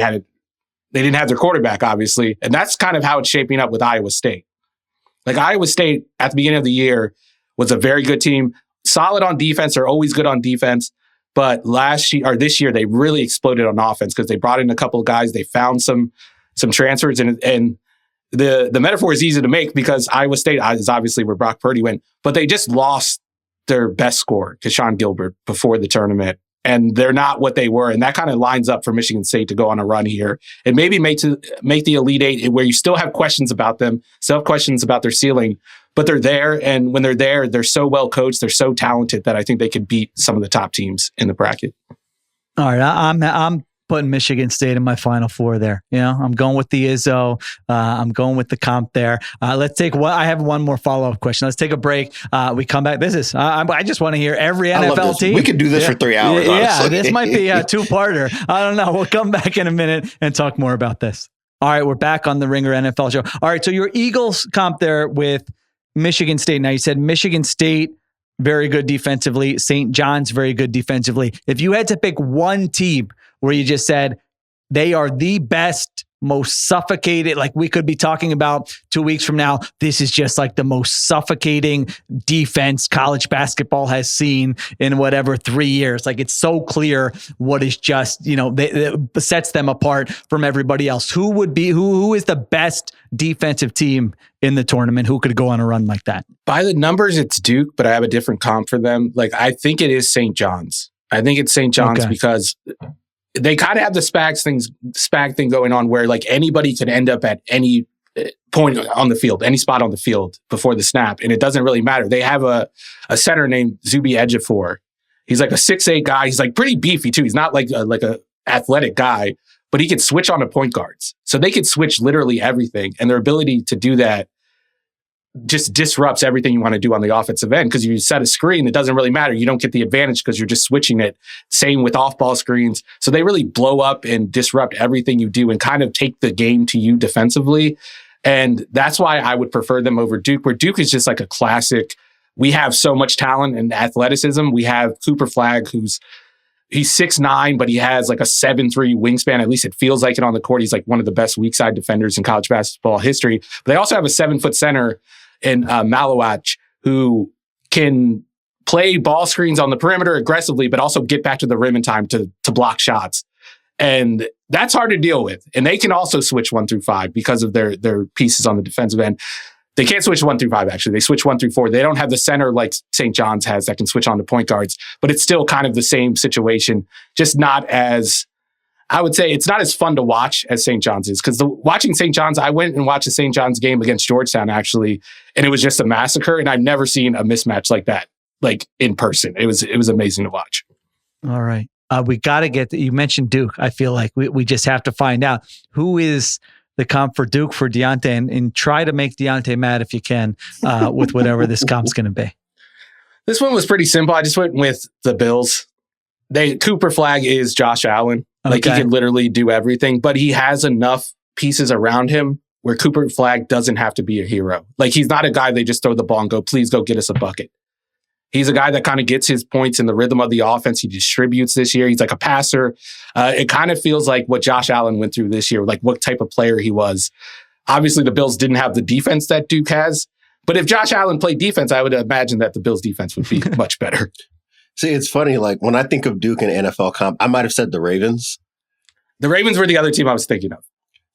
didn't have their quarterback, obviously. And that's kind of how it's shaping up with Iowa State. Like Iowa State at the beginning of the year was a very good team, solid on defense. They're always good on defense. But this year, they really exploded on offense because they brought in a couple of guys. They found some transfers, and the metaphor is easy to make because Iowa State is obviously where Brock Purdy went, but they just lost their best scorer, Keshawn Gilbert, before the tournament. And they're not what they were. And that kind of lines up for Michigan State to go on a run here and maybe make the Elite Eight, where you still have questions about them, still have questions about their ceiling, but they're there. And when they're there, they're so well coached. They're so talented that I think they could beat some of the top teams in the bracket. All right. I'm putting Michigan State in my Final Four there. I'm going with the Izzo. I'm going with the comp there. Let's take I have one more follow-up question. Let's take a break. We come back. I just want to hear every NFL team. We could do this for 3 hours. Yeah, this might be a two-parter. I don't know. We'll come back in a minute and talk more about this. All right, we're back on the Ringer NFL show. All right, so your Eagles comp there with Michigan State. Now, you said Michigan State, very good defensively. St. John's, very good defensively. If you had to pick one team where you just said they are the best, most suffocated, like we could be talking about 2 weeks from now, this is just like the most suffocating defense college basketball has seen in whatever 3 years. Like it's so clear what is just, they sets them apart from everybody else. Who is the best defensive team in the tournament? Who could go on a run like that? By the numbers, it's Duke, but I have a different comp for them. Like I think it is St. John's. I think it's St. John's because they kind of have the SPAG thing going on where like anybody could end up at any point on the field, any spot on the field before the snap. And it doesn't really matter. They have a center named Zuby Ejiofor. He's like a 6'8" guy. He's like pretty beefy too. He's not like a athletic guy, but he can switch on to point guards. So they could switch literally everything. And their ability to do that just disrupts everything you want to do on the offensive end, because you set a screen, it doesn't really matter. You don't get the advantage because you're just switching it. Same with off-ball screens. So they really blow up and disrupt everything you do and kind of take the game to you defensively. And that's why I would prefer them over Duke, where Duke is just like a classic. We have so much talent and athleticism. We have Cooper Flagg, he's 6'9", but he has like a 7'3" wingspan. At least it feels like it on the court. He's like one of the best weak side defenders in college basketball history. But they also have a 7-foot center in Malawach, who can play ball screens on the perimeter aggressively, but also get back to the rim in time to block shots. And that's hard to deal with. And they can also switch 1 through 5 because of their pieces on the defensive end. They can't switch 1 through 5, actually. They switch 1 through 4. They don't have the center like St. John's has that can switch on to point guards, but it's still kind of the same situation, just not as, I would say it's not as fun to watch as St. John's is. Because watching St. John's, I went and watched a St. John's game against Georgetown, actually, and it was just a massacre. And I've never seen a mismatch like that, like in person. It was amazing to watch. All right. We got to you mentioned Duke. I feel like we just have to find out who is the comp for Duke for Diante, and try to make Diante mad if you can with whatever this comp's going to be. This one was pretty simple. I just went with the Bills. Cooper Flagg is Josh Allen. Like he can literally do everything, but he has enough pieces around him where Cooper Flagg doesn't have to be a hero. Like he's not a guy they just throw the ball and go, please go get us a bucket. He's a guy that kind of gets his points in the rhythm of the offense. He distributes this year. He's like a passer. It kind of feels like what Josh Allen went through this year, like what type of player he was. Obviously, the Bills didn't have the defense that Duke has. But if Josh Allen played defense, I would imagine that the Bills defense would be much better. See, it's funny. Like when I think of Duke and NFL comp, I might have said the Ravens. The Ravens were the other team I was thinking of.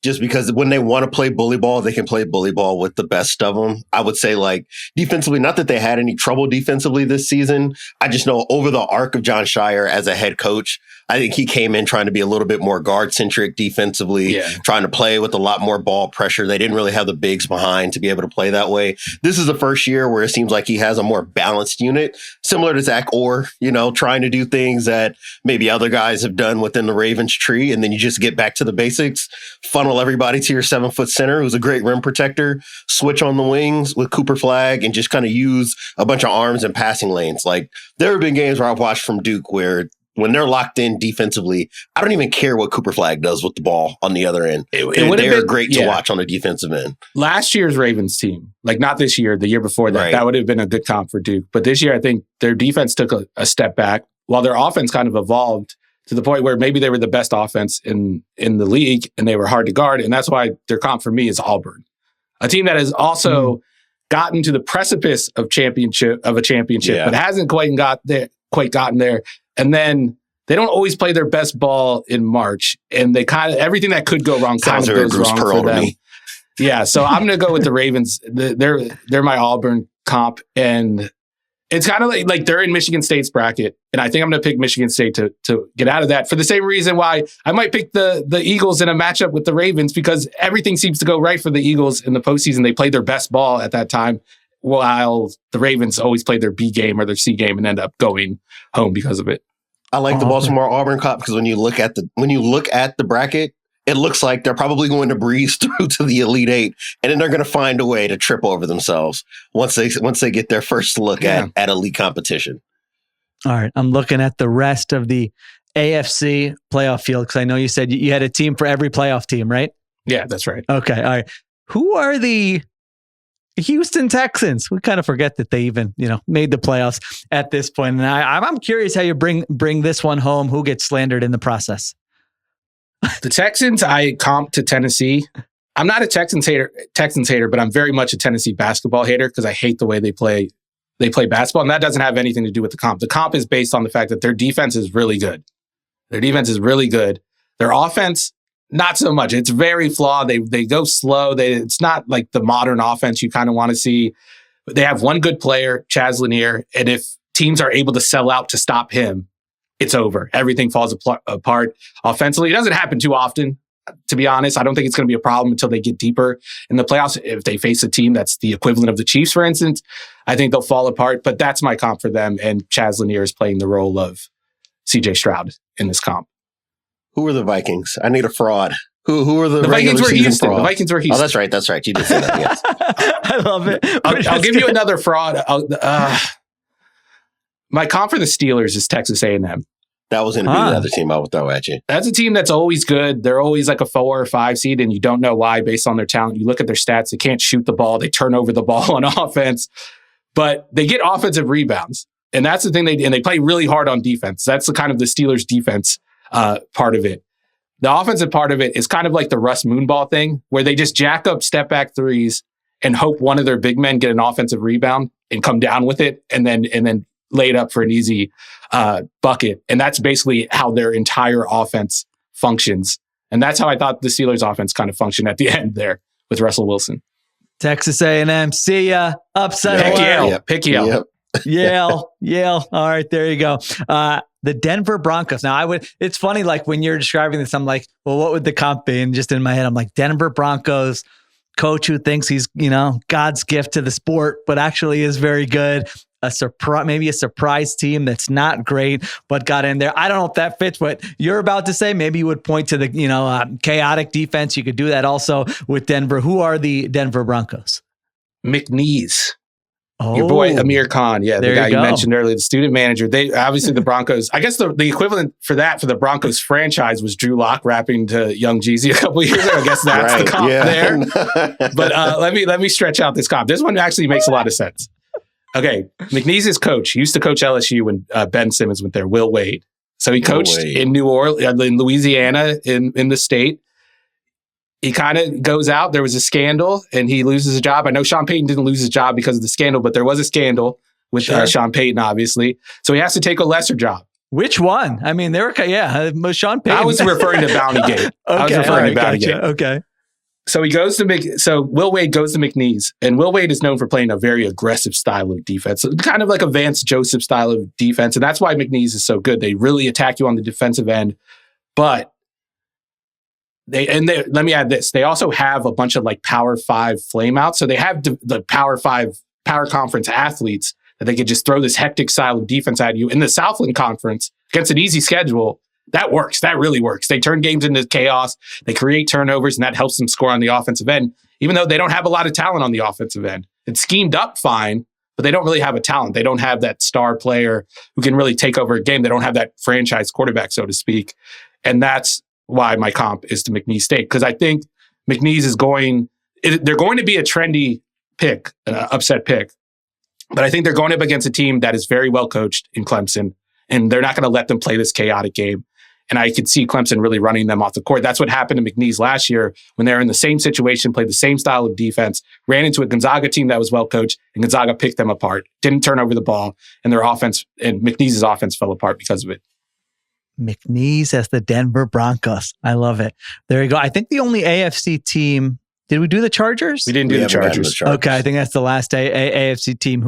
Just because when they want to play bully ball, they can play bully ball with the best of them. I would say like defensively, not that they had any trouble defensively this season. I just know over the arc of John Shire as a head coach, I think he came in trying to be a little bit more guard-centric defensively, trying to play with a lot more ball pressure. They didn't really have the bigs behind to be able to play that way. This is the first year where it seems like he has a more balanced unit, similar to Zach Orr, trying to do things that maybe other guys have done within the Ravens tree. And then you just get back to the basics, funnel everybody to your 7-foot center, who's a great rim protector, switch on the wings with Cooper Flagg, and just kind of use a bunch of arms and passing lanes. Like there have been games where I've watched from Duke where when they're locked in defensively, I don't even care what Cooper Flagg does with the ball on the other end. They're great to watch on the defensive end. Last year's Ravens team, like not this year, the year before that, that would have been a good comp for Duke. But this year, I think their defense took a step back while their offense kind of evolved to the point where maybe they were the best offense in the league and they were hard to guard. And that's why their comp for me is Auburn, a team that has also gotten to the precipice of a championship, but hasn't quite gotten there. And then they don't always play their best ball in March, and they kind of everything that could go wrong kind of goes wrong for them. Yeah, so I'm going to go with the Ravens. They're my Auburn comp, and it's kind of like they're in Michigan State's bracket, and I think I'm going to pick Michigan State to get out of that for the same reason why I might pick the Eagles in a matchup with the Ravens, because everything seems to go right for the Eagles in the postseason. They played their best ball at that time while the Ravens always play their B game or their C game and end up going home because of it. I like the Baltimore Auburn comp because when you look at the bracket, it looks like they're probably going to breeze through to the Elite Eight, and then they're going to find a way to trip over themselves once they get their first look at elite competition. All right, I'm looking at the rest of the AFC playoff field because I know you said you had a team for every playoff team, right? Yeah, that's right. Okay, all right. Who are the Houston Texans? We kind of forget that they even, made the playoffs at this point. And I'm curious how you bring this one home. Who gets slandered in the process? The Texans, I comp to Tennessee. I'm not a Texans hater, but I'm very much a Tennessee basketball hater because I hate the way they play basketball. And that doesn't have anything to do with the comp. The comp is based on the fact that their defense is really good. Their offense, not so much. It's very flawed. They go slow. It's not like the modern offense you kind of want to see. They have one good player, Chaz Lanier, and if teams are able to sell out to stop him, it's over. Everything falls apart offensively. It doesn't happen too often, to be honest. I don't think it's going to be a problem until they get deeper in the playoffs. If they face a team that's the equivalent of the Chiefs, for instance, I think they'll fall apart. But that's my comp for them. And Chaz Lanier is playing the role of CJ Stroud in this comp. Who are the Vikings? I need a fraud. Who are the Vikings were Houston. Fraud? The Vikings were Houston. Oh, that's right. You did say that, yes. I love it. I'll give you another fraud. My comp for the Steelers is Texas A&M. That was going to be the other team I would throw at you. That's a team that's always good. They're always like a 4 or 5 seed, and you don't know why based on their talent. You look at their stats. They can't shoot the ball. They turn over the ball on offense, but they get offensive rebounds. And that's the thing they play really hard on defense. That's the kind of the Steelers defense part of it. The offensive part of it is kind of like the Russ Moonball thing, where they just jack up step back threes and hope one of their big men get an offensive rebound and come down with it, and then lay it up for an easy bucket. And that's basically how their entire offense functions. And that's how I thought the Steelers offense kind of functioned at the end there with Russell Wilson. Texas A&M. See ya. Upset alert. Pick Yale. Yale. All right, there you go. The Denver Broncos. Now, it's funny, like when you're describing this, I'm like, well, what would the comp be? And just in my head, I'm like, Denver Broncos coach who thinks he's, God's gift to the sport, but actually is very good. Maybe a surprise team that's not great, but got in there. I don't know if that fits what you're about to say. Maybe you would point to the, chaotic defense. You could do that also with Denver. Who are the Denver Broncos? McNeese. Your boy, Amir Khan. Yeah, the guy you mentioned earlier, the student manager. They obviously the Broncos, I guess the equivalent for the Broncos franchise was Drew Lock rapping to Young Jeezy a couple of years ago. I guess that's the comp there. But let me stretch out this comp. This one actually makes a lot of sense. Okay, McNeese's coach. He used to coach LSU when Ben Simmons went there, Will Wade. So he coached in New Orleans, in Louisiana, in the state. He kind of goes out. There was a scandal, and he loses his job. I know Sean Payton didn't lose his job because of the scandal, but there was a scandal with Sean Payton, obviously. So he has to take a lesser job. Which one? I mean, Sean Payton. I was referring to Bountygate. Okay. So Will Wade goes to McNeese, and Will Wade is known for playing a very aggressive style of defense, kind of like a Vance Joseph style of defense, and that's why McNeese is so good. They really attack you on the defensive end, but let me add this: they also have a bunch of like Power 5 flameouts, so they have the Power 5 Power Conference athletes that they could just throw this hectic style of defense at you. In the Southland Conference, against an easy schedule, that works. That really works. They turn games into chaos. They create turnovers, and that helps them score on the offensive end, even though they don't have a lot of talent on the offensive end. It's schemed up fine, but they don't really have a talent. They don't have that star player who can really take over a game. They don't have that franchise quarterback, so to speak. And that's why my comp is to McNeese State, because I think McNeese they're going to be a trendy pick, an upset pick. But I think they're going up against a team that is very well coached in Clemson, and they're not going to let them play this chaotic game. And I could see Clemson really running them off the court. That's what happened to McNeese last year when they were in the same situation, played the same style of defense, ran into a Gonzaga team that was well coached, and Gonzaga picked them apart, didn't turn over the ball, and their offense and McNeese's offense fell apart because of it. McNeese as the Denver Broncos. I love it. There you go. I think the only AFC team Did we do the Chargers? We didn't do the Chargers. Okay, I think that's the last AFC team.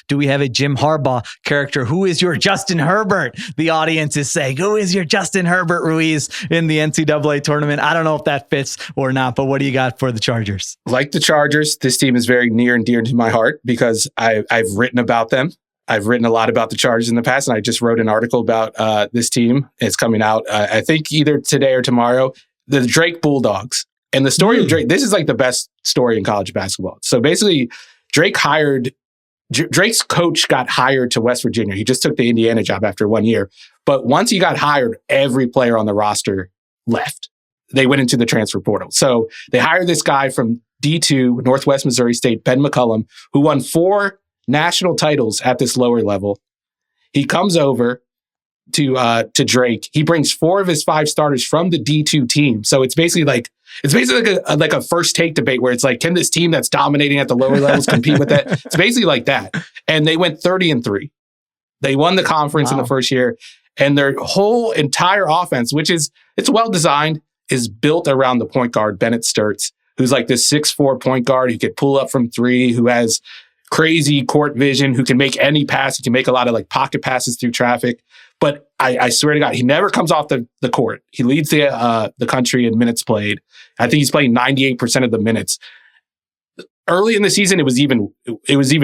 Do we have a Jim Harbaugh character? Who is your Justin Herbert? The audience is saying, who is your Justin Herbert, Ruiz, in the NCAA tournament? I don't know if that fits or not, but what do you got for the Chargers? Like the Chargers, this team is very near and dear to my heart because I've written about them. I've written a lot about the Chargers in the past, and I just wrote an article about this team. It's coming out, I think, either today or tomorrow. The Drake Bulldogs. And the story of Drake, this is like the best story in college basketball. So basically, Drake's coach got hired to West Virginia. He just took the Indiana job after 1 year. But once he got hired, every player on the roster left. They went into the transfer portal. So they hired this guy from D2, Northwest Missouri State, Ben McCullum, who won 4 national titles at this lower level. He comes over to Drake. He brings 4 of his 5 starters from the D2 team. So it's basically like a first take debate where it's like, can this team that's dominating at the lower levels compete with that? It's basically like that. And they went 30-3. They won the conference in the first year, and their whole entire offense, it's well designed, is built around the point guard, Bennett Sturtz, who's like this 6'4" point guard who could pull up from 3, who has crazy court vision, who can make any pass. He can make a lot of like pocket passes through traffic. But I swear to God, he never comes off the court. He leads the country in minutes played. I think he's playing 98% of the minutes. Early in the season, it was even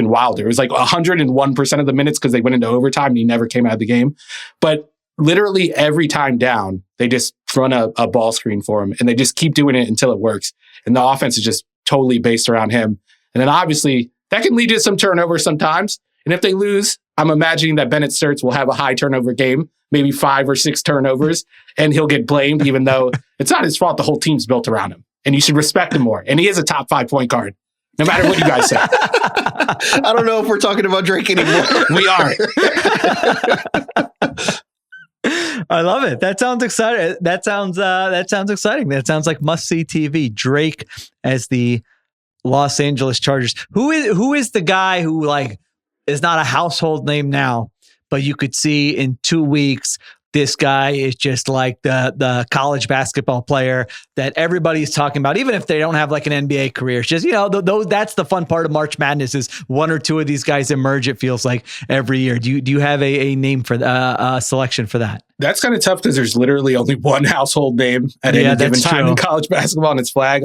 wilder. It was like 101% of the minutes because they went into overtime and he never came out of the game. But literally every time down, they just run a ball screen for him, and they just keep doing it until it works. And the offense is just totally based around him. And then obviously that can lead to some turnovers sometimes. And if they lose, I'm imagining that Bennett Sturtz will have a high turnover game, maybe 5 or 6 turnovers, and he'll get blamed, even though it's not his fault. The whole team's built around him, and you should respect him more. And he is a top 5 point guard, no matter what you guys say. I don't know if we're talking about Drake anymore. We are. I love it. That sounds exciting. That sounds exciting. That sounds like must-see TV. Drake as the Los Angeles Chargers. Who is the guy who like is not a household name now, but you could see in 2 weeks, this guy is just like the college basketball player that everybody's talking about, even if they don't have like an NBA career. It's just, that's the fun part of March Madness is 1 or 2 of these guys emerge, it feels like, every year. Do you have a name for the selection for that? That's kind of tough because there's literally only one household name at any given time in college basketball, and it's Flag.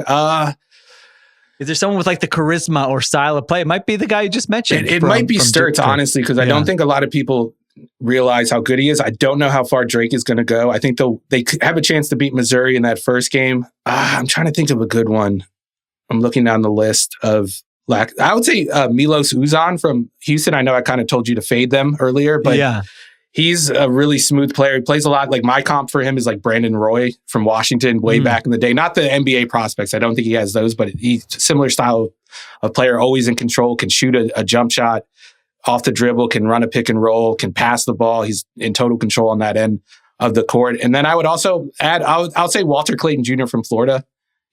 Is there someone with like the charisma or style of play? It might be the guy you just mentioned. It might be Sturtz, honestly, because I don't think a lot of people realize how good he is. I don't know how far Drake is going to go. I think they have a chance to beat Missouri in that first game. I'm trying to think of a good one. I'm looking down the list of I would say Milos Uzan from Houston. I know I kind of told you to fade them earlier, but he's a really smooth player. He plays a lot. Like my comp for him is like Brandon Roy from Washington way back in the day. Not the NBA prospects. I don't think he has those, but he's a similar style of player, always in control, can shoot a jump shot off the dribble, can run a pick and roll, can pass the ball. He's in total control on that end of the court. And then I would also add, I'll say Walter Clayton Jr. from Florida.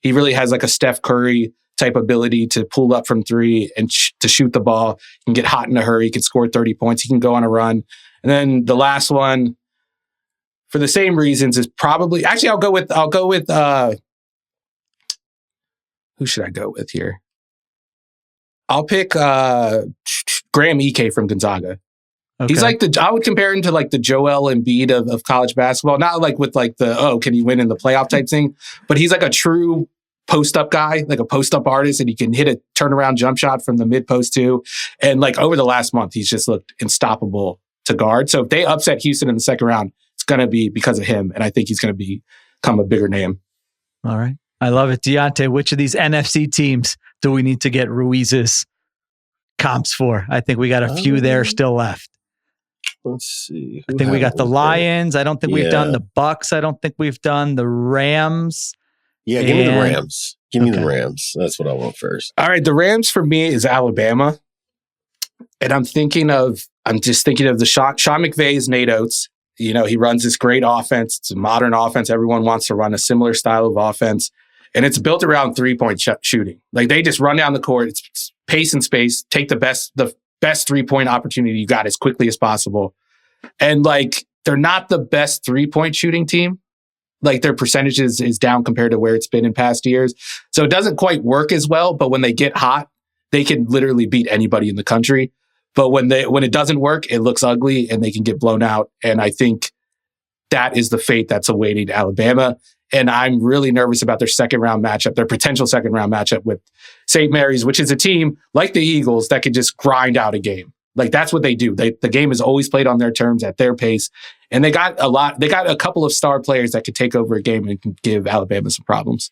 He really has like a Steph Curry type ability to pull up from 3 and to shoot the ball. He can get hot in a hurry. He can score 30 points. He can go on a run. And then the last one, for the same reasons, is probably actually I'll go with who should I go with here? I'll pick Graham Ike from Gonzaga. Okay. He's like I would compare him to like the Joel Embiid of college basketball, not like with like can he win in the playoff type thing, but he's like a true post-up guy, like a post-up artist, and he can hit a turnaround jump shot from the mid-post too. And like over the last month, he's just looked unstoppable to guard. So if they upset Houston in the second round, it's going to be because of him. And I think he's going to become a bigger name. All right. I love it. Diante, which of these NFC teams do we need to get Ruiz's comps for? I think we got a few there still left. Let's see. I think we got the Lions. I don't think we've done the Bucks. I don't think we've done the Rams. Yeah, give me the Rams. Give me the Rams. That's what I want first. All right. The Rams for me is Alabama. And I'm just thinking of the Sean McVay's Nate Oates. He runs this great offense. It's a modern offense. Everyone wants to run a similar style of offense. And it's built around 3-point shooting. Like they just run down the court. It's pace and space. Take the best 3-point opportunity you got as quickly as possible. And like, they're not the best 3-point shooting team, like their percentages is down compared to where it's been in past years. So it doesn't quite work as well, but when they get hot, they can literally beat anybody in the country. But when it doesn't work, it looks ugly and they can get blown out. And I think that is the fate that's awaiting Alabama. And I'm really nervous about their potential second round matchup with St. Mary's, which is a team like the Eagles that could just grind out a game. Like that's what they do. The game is always played on their terms at their pace. And they got a couple of star players that could take over a game and can give Alabama some problems.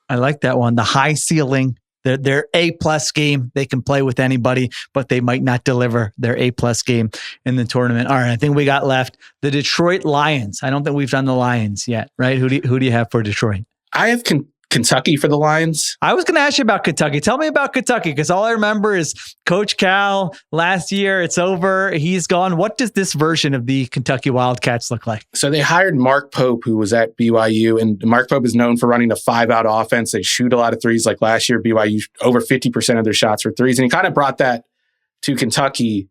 I like that one. The high ceiling. Their A-plus game, they can play with anybody, but they might not deliver their A-plus game in the tournament. All right, I think we got left the Detroit Lions. I don't think we've done the Lions yet, right? Who do you have for Detroit? I have Kentucky for the Lions. I was going to ask you about Kentucky. Tell me about Kentucky, because all I remember is Coach Cal last year. It's over. He's gone. What does this version of the Kentucky Wildcats look like? So they hired Mark Pope, who was at BYU, and Mark Pope is known for running a 5-out offense. They shoot a lot of threes. Like last year, BYU, over 50% of their shots were threes. And he kind of brought that to Kentucky,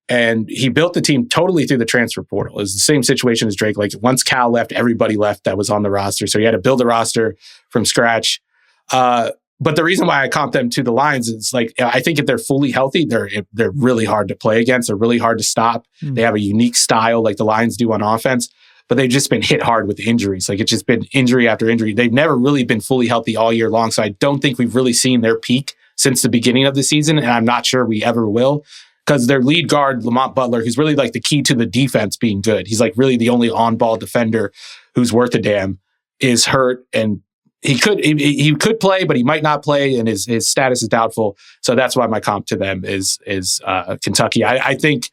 and he built the team totally through the transfer portal. It was the same situation as Drake. Like once Cal left, everybody left that was on the roster. So he had to build a roster from scratch. But the reason why I comp them to the Lions is like, I think if they're fully healthy, they're really hard to play against. They're really hard to stop. They have a unique style like the Lions do on offense, but they've just been hit hard with injuries. Like it's just been injury after injury. They've never really been fully healthy all year long. So I don't think we've really seen their peak since the beginning of the season. And I'm not sure we ever will. Because their lead guard, Lamont Butler, who's really like the key to the defense being good. He's like really the only on-ball defender who's worth a damn, is hurt. And he could play, but he might not play, and his status is doubtful. So that's why my comp to them is Kentucky. I think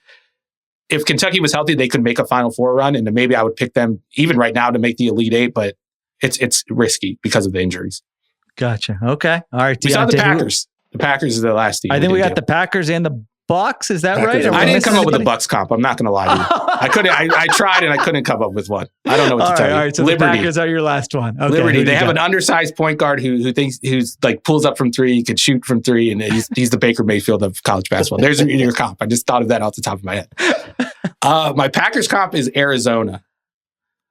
if Kentucky was healthy, they could make a Final Four run, and maybe I would pick them even right now to make the Elite Eight, but it's risky because of the injuries. Gotcha. Okay. All right. We saw the Packers. The Packers are the last team. I think we got the Packers and the Bucks. Is that right? I didn't come up with a Bucks comp. I'm not going to lie to you. I couldn't. I tried and I couldn't come up with one. I don't know what to tell you. All right. So Liberty. The Packers are your last one. Okay, Liberty. They have an undersized point guard who's like pulls up from three, can shoot from three, and he's the Baker Mayfield of college basketball. There's your comp. I just thought of that off the top of my head. My Packers comp is Arizona,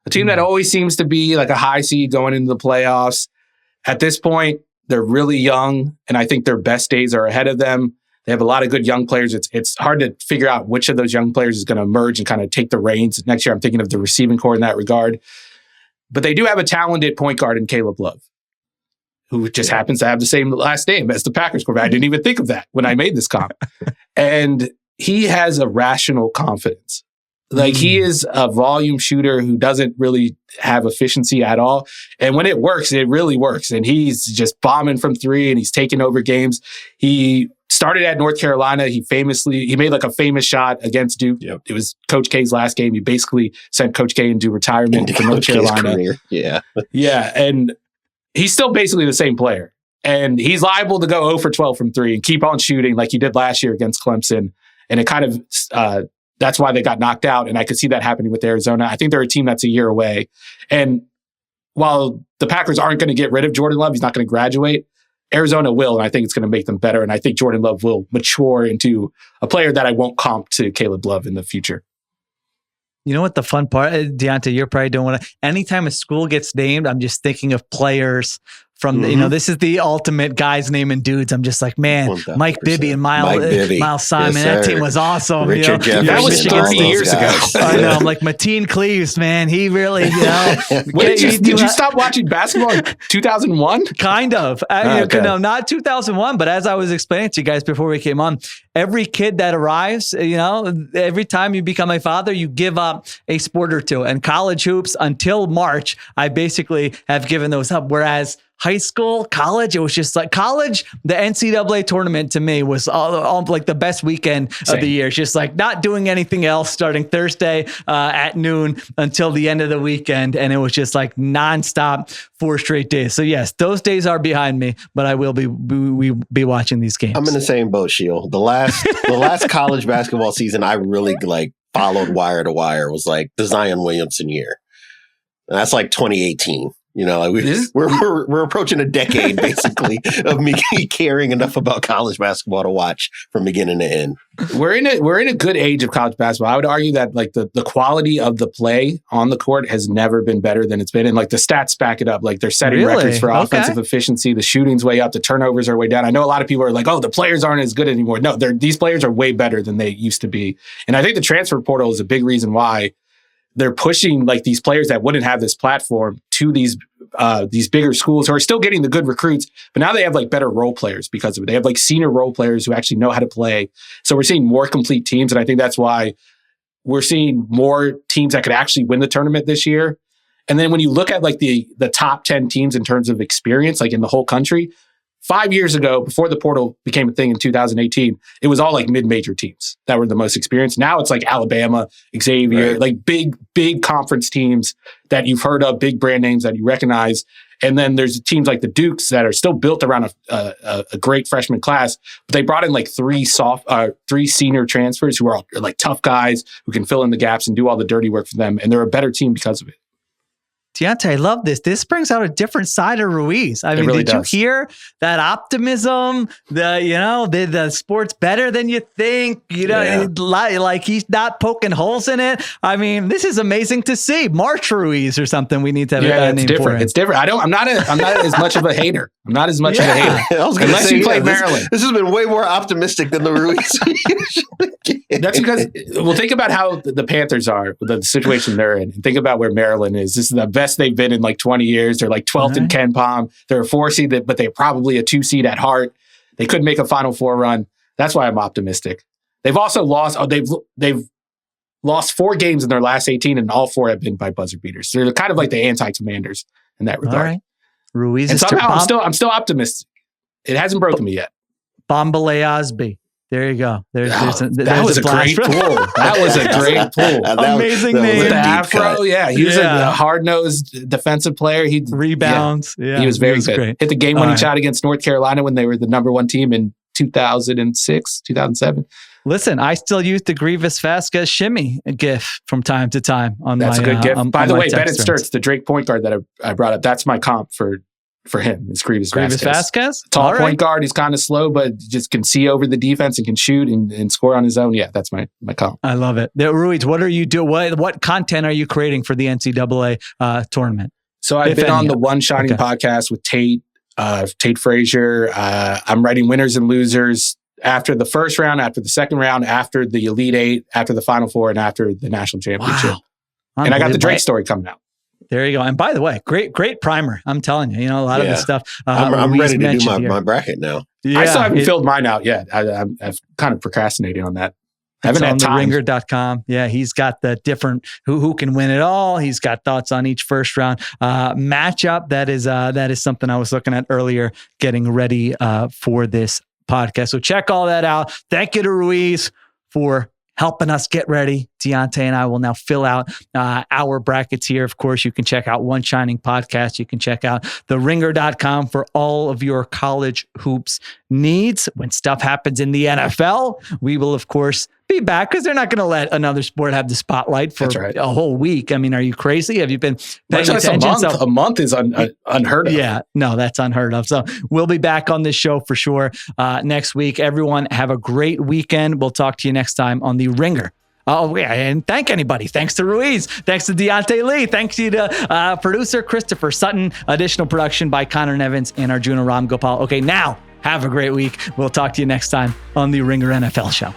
a team that always seems to be like a high seed going into the playoffs. At this point, they're really young, and I think their best days are ahead of them. They have a lot of good young players. It's hard to figure out which of those young players is going to emerge and kind of take the reins. Next year, I'm thinking of the receiving core in that regard. But they do have a talented point guard in Caleb Love, who just happens to have the same last name as the Packers quarterback. I didn't even think of that when I made this comp. And he has a rational confidence. Like he is a volume shooter who doesn't really have efficiency at all. And when it works, it really works. And he's just bombing from three and he's taking over games. He started at North Carolina. He made like a famous shot against Duke. Yep. It was Coach K's last game. He basically sent Coach K into retirement for North Carolina. Yeah. Yeah. And he's still basically the same player. And he's liable to go 0 for 12 from three and keep on shooting like he did last year against Clemson. And it kind of, that's why they got knocked out. And I could see that happening with Arizona. I think they're a team that's a year away. And while the Packers aren't going to get rid of Jordan Love, he's not going to graduate, Arizona will. And I think it's going to make them better. And I think Jordan Love will mature into a player that I won't comp to Caleb Love in the future. You know what the fun part, Diante, you're probably doing what anytime a school gets named, I'm just thinking of players from, this is the ultimate guys naming dudes. I'm just like, man, 100%. Mike Bibby and Miles Simon, that team was awesome. Richard Jefferson, that was 30 years ago. I know. I'm like Mateen Cleaves, man. He really, Did you stop watching basketball in 2001? Kind of. No, not 2001, but as I was explaining to you guys before we came on, every kid that arrives, every time you become a father, you give up a sport or two. And college hoops, until March, I basically have given those up. Whereas high school, college, it was just like college. The NCAA tournament to me was all like the best weekend of the year. It's just like not doing anything else starting Thursday at noon until the end of the weekend. And it was just like nonstop 4 straight days. So yes, those days are behind me, but I will be watching these games. I'm in the same boat, Sheil. The last college basketball season I really followed wire to wire was like the Zion Williamson year. And that's like 2018. Like we're approaching a decade basically of me caring enough about college basketball to watch from beginning to end. We're in a good age of college basketball. I would argue that like the quality of the play on the court has never been better than it's been. And like the stats back it up. Like they're setting records for offensive efficiency. The shooting's way up. The turnovers are way down. I know a lot of people are like, oh, the players aren't as good anymore. No, these players are way better than they used to be. And I think the transfer portal is a big reason why they're pushing like these players that wouldn't have this platform to these bigger schools who are still getting the good recruits, but now they have like better role players because of it. They have like senior role players who actually know how to play. So we're seeing more complete teams. And I think that's why we're seeing more teams that could actually win the tournament this year. And then when you look at like the top 10 teams in terms of experience, like in the whole country, 5 years ago, before the portal became a thing in 2018, it was all like mid-major teams that were the most experienced. Now it's like Alabama, Xavier, like big conference teams that you've heard of, big brand names that you recognize. And then there's teams like the Dukes that are still built around a great freshman class, but they brought in like three senior transfers who are like tough guys who can fill in the gaps and do all the dirty work for them. And they're a better team because of it. Diante, I love this. This brings out a different side of Ruiz. I mean, really did does. You hear that optimism? The sport's better than you think. Like he's not poking holes in it. I mean, this is amazing to see. March Ruiz or something. We need to have a name different. for it. It's different. I'm not as much of a hater. I'm not as much of a hater. I was going to say, you play Maryland. This has been way more optimistic than the Ruiz we usually get. That's because, think about how the Panthers are, the situation they're in, and think about where Maryland is. This is the best they've been in like 20 years. They're like 12th in Ken Pom. They're a 4 seed, but they're probably a 2 seed at heart. They could make a Final Four run. That's why I'm optimistic. They've also lost. They've lost 4 games in their last 18, and all 4 have been by buzzer beaters. They're kind of like the anti-Commanders in that regard. All right. Ruiz and is somehow I'm still optimistic. It hasn't broken me yet. Bombale Osby. There you go. That was a great pull. That was a great pull. Amazing name. With the afro, he was a hard-nosed defensive player. He rebounds. He was very good. Great. Hit the game-winning shot against North Carolina when they were the number 1 team in 2006, 2007. Listen, I still use the Grievous Vasquez shimmy GIF from time to time on That's my. That's a good GIF. By the way, Bennett threads. Sturtz, the Drake point guard that I brought up, that's my comp for him. It's Grievous Vasquez. Tall point guard. He's kind of slow, but just can see over the defense and can shoot and score on his own. Yeah, that's my comp. I love it. Ruiz, what are you doing? What content are you creating for the NCAA tournament? So I've been on the One Shining podcast with Tate Frazier. I'm writing winners and losers after the first round, after the second round, after the Elite Eight, after the Final Four, and after the national championship. Wow. And I got the Drake story coming out. There you go. And by the way, great primer. I'm telling you, a lot of this stuff. I'm ready to do my bracket now. Yeah, I still haven't filled mine out yet. I've kind of procrastinated on that. I haven't had time. Ringer.com. Yeah, he's got the different who can win it all. He's got thoughts on each first round matchup. That is something I was looking at earlier, getting ready for this podcast. So check all that out. Thank you to Ruiz for helping us get ready. Diante and I will now fill out our brackets here. Of course, you can check out One Shining Podcast. You can check out theringer.com for all of your college hoops needs. When stuff happens in the NFL, we will, of course, be back because they're not going to let another sport have the spotlight for a whole week. I mean, are you crazy? Have you been paying attention? A month is unheard of. Yeah, no, that's unheard of. So we'll be back on this show for sure next week. Everyone have a great weekend. We'll talk to you next time on The Ringer. Oh, yeah, and thank anybody. Thanks to Ruiz. Thanks to Diante Lee. Thanks you to producer Christopher Sutton. Additional production by Conor Nevins and Arjuna Ramgopal. Okay, now have a great week. We'll talk to you next time on The Ringer NFL Show.